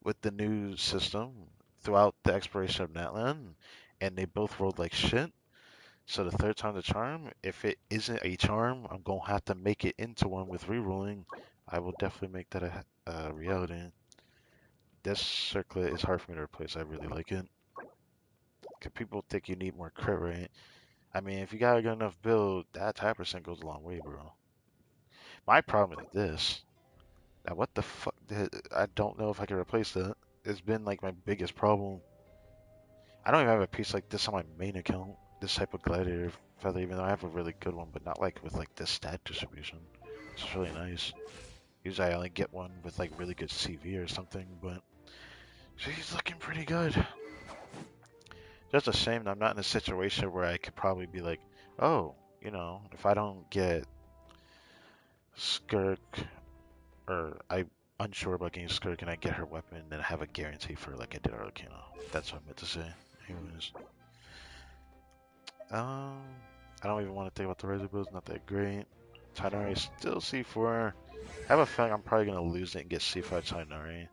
with the new system throughout the exploration of Natlan, and they both rolled like shit. So the third time the charm, if it isn't a charm, I'm gonna have to make it into one with rerolling. I will definitely make that a reality. This circlet is hard for me to replace. I really like it. Cause people think you need more crit rate. I mean, if you got a good enough build, that attack percent goes a long way, bro. My problem is this. Now, what the fuck? I don't know if I can replace that. It's been like my biggest problem. I don't even have a piece like this on my main account. This type of gladiator feather, even though I have a really good one, but not like with like this stat distribution. It's really nice. Usually I only get one with like really good CV or something, but she's looking pretty good. Just a shame that I'm not in a situation where I could probably be like, oh, you know, if I don't get Skirk, or I'm unsure about getting Skirk and I get her weapon, then I have a guarantee for like I did Arlecchino. That's what I meant to say. Anyways. Um, I don't even want to think about the razor build. It's not that great. Tainari still C4. I have a feeling I'm probably going to lose it and get C5 Tainari.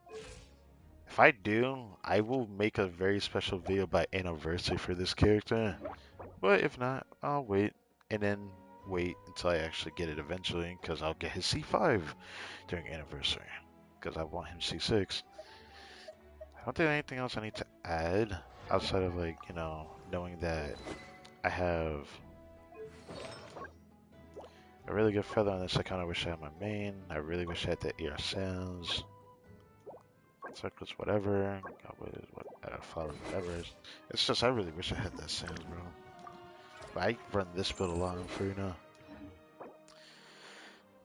If I do, I will make a very special video by anniversary for this character. But if not, I'll wait. And then wait until I actually get it eventually. Because I'll get his C5 during anniversary. Because I want him C6. I don't think anything else I need to add. Outside of like, you know, knowing that I have a really good feather on this. I kind of wish I had my main. I really wish I had the ER Sands. Circles, whatever. Follow whatever. It's just, I really wish I had that Sands, bro. But I run this build a lot, I'm free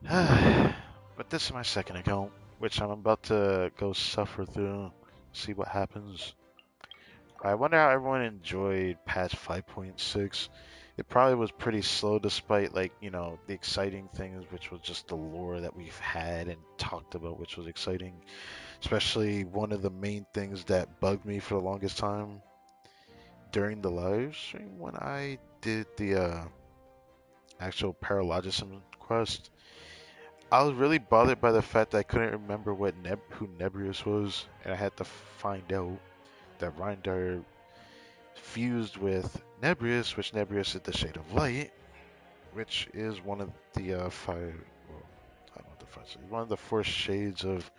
now. But this is my second account, which I'm about to go suffer through, see what happens. I wonder how everyone enjoyed patch 5.6. It probably was pretty slow despite, like, you know, the exciting things, which was just the lore that we've had and talked about, which was exciting. Especially one of the main things that bugged me for the longest time during the live stream when I did the actual Paralogism quest. I was really bothered by the fact that I couldn't remember who Nebrius was, and I had to find out that Reindar fused with Nebrius, which Nebrius is the Shade of Light, which is one of the five. Well, I don't know what the five. One of the four shades of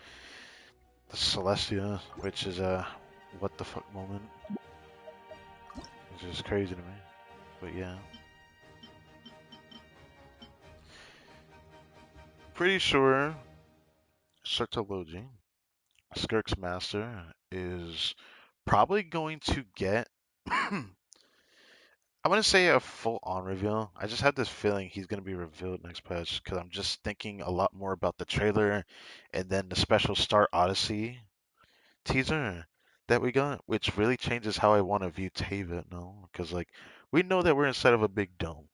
the Celestia, which is a what the fuck moment, which is crazy to me. But yeah, pretty sure Sertology, Skirk's master, is probably going to get I wouldn't say a full on reveal. I just had this feeling he's gonna be revealed next patch because I'm just thinking a lot more about the trailer and then the special Star Odyssey teaser that we got, which really changes how I want to view Tava now. Because like we know that we're inside of a big dome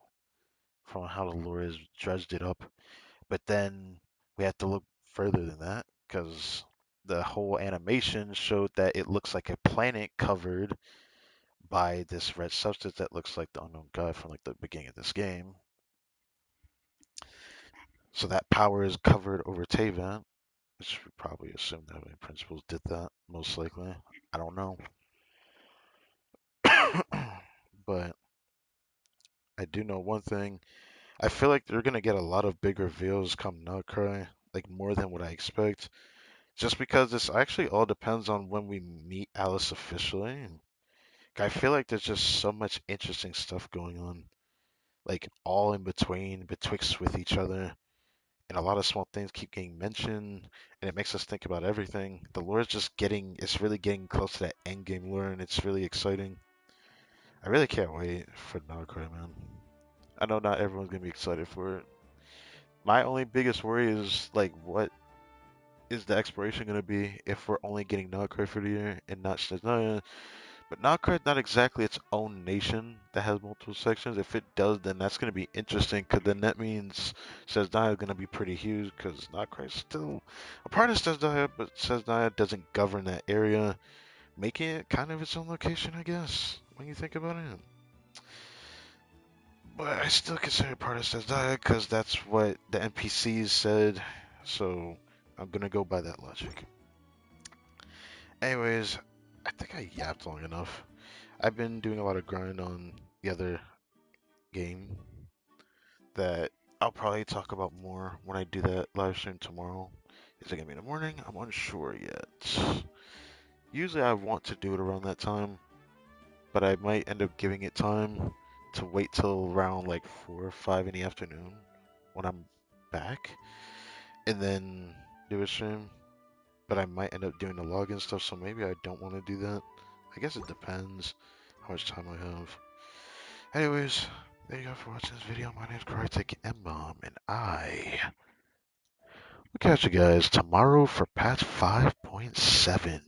from how the lore has dredged it up, but then we have to look further than that because the whole animation showed that it looks like a planet covered by this red substance that looks like the unknown god from like the beginning of this game. So that power is covered over Tavant, which we probably assume that the principals did that, most likely. I don't know. But I do know one thing. I feel like they're gonna get a lot of big reveals come Nutcry, like more than what I expect. Just because this actually all depends on when we meet Alice officially. I feel like there's just so much interesting stuff going on, like all in between, betwixt with each other, and a lot of small things keep getting mentioned, and it makes us think about everything. The lore is just getting, it's really getting close to that end game lore, and it's really exciting. I really can't wait for Nutcry, man. I know not everyone's gonna be excited for it. My only biggest worry is like, what is the expiration gonna be if we're only getting Nutcry for the year and not Snezhnaya? But Nalcr's not exactly its own nation that has multiple sections. If it does, then that's going to be interesting, because then that means Sezdaya is going to be pretty huge, because Nalcr is still a part of Sezdaya, but Sezdaya doesn't govern that area, making it kind of its own location, I guess, when you think about it. But I still consider it part of Sezdaya, because that's what the NPCs said, so I'm going to go by that logic. Anyways, I think I yapped long enough. I've been doing a lot of grind on the other game that I'll probably talk about more when I do that live stream tomorrow. Is it gonna be in the morning? I'm unsure yet. Usually I want to do it around that time, but I might end up giving it time to wait till around like 4 or 5 in the afternoon when I'm back and then do a stream. But I might end up doing the login stuff, so maybe I don't want to do that. I guess it depends how much time I have. Anyways, thank you guys for watching this video. My name is Crytek M-Bomb, and I will catch you guys tomorrow for patch 5.7.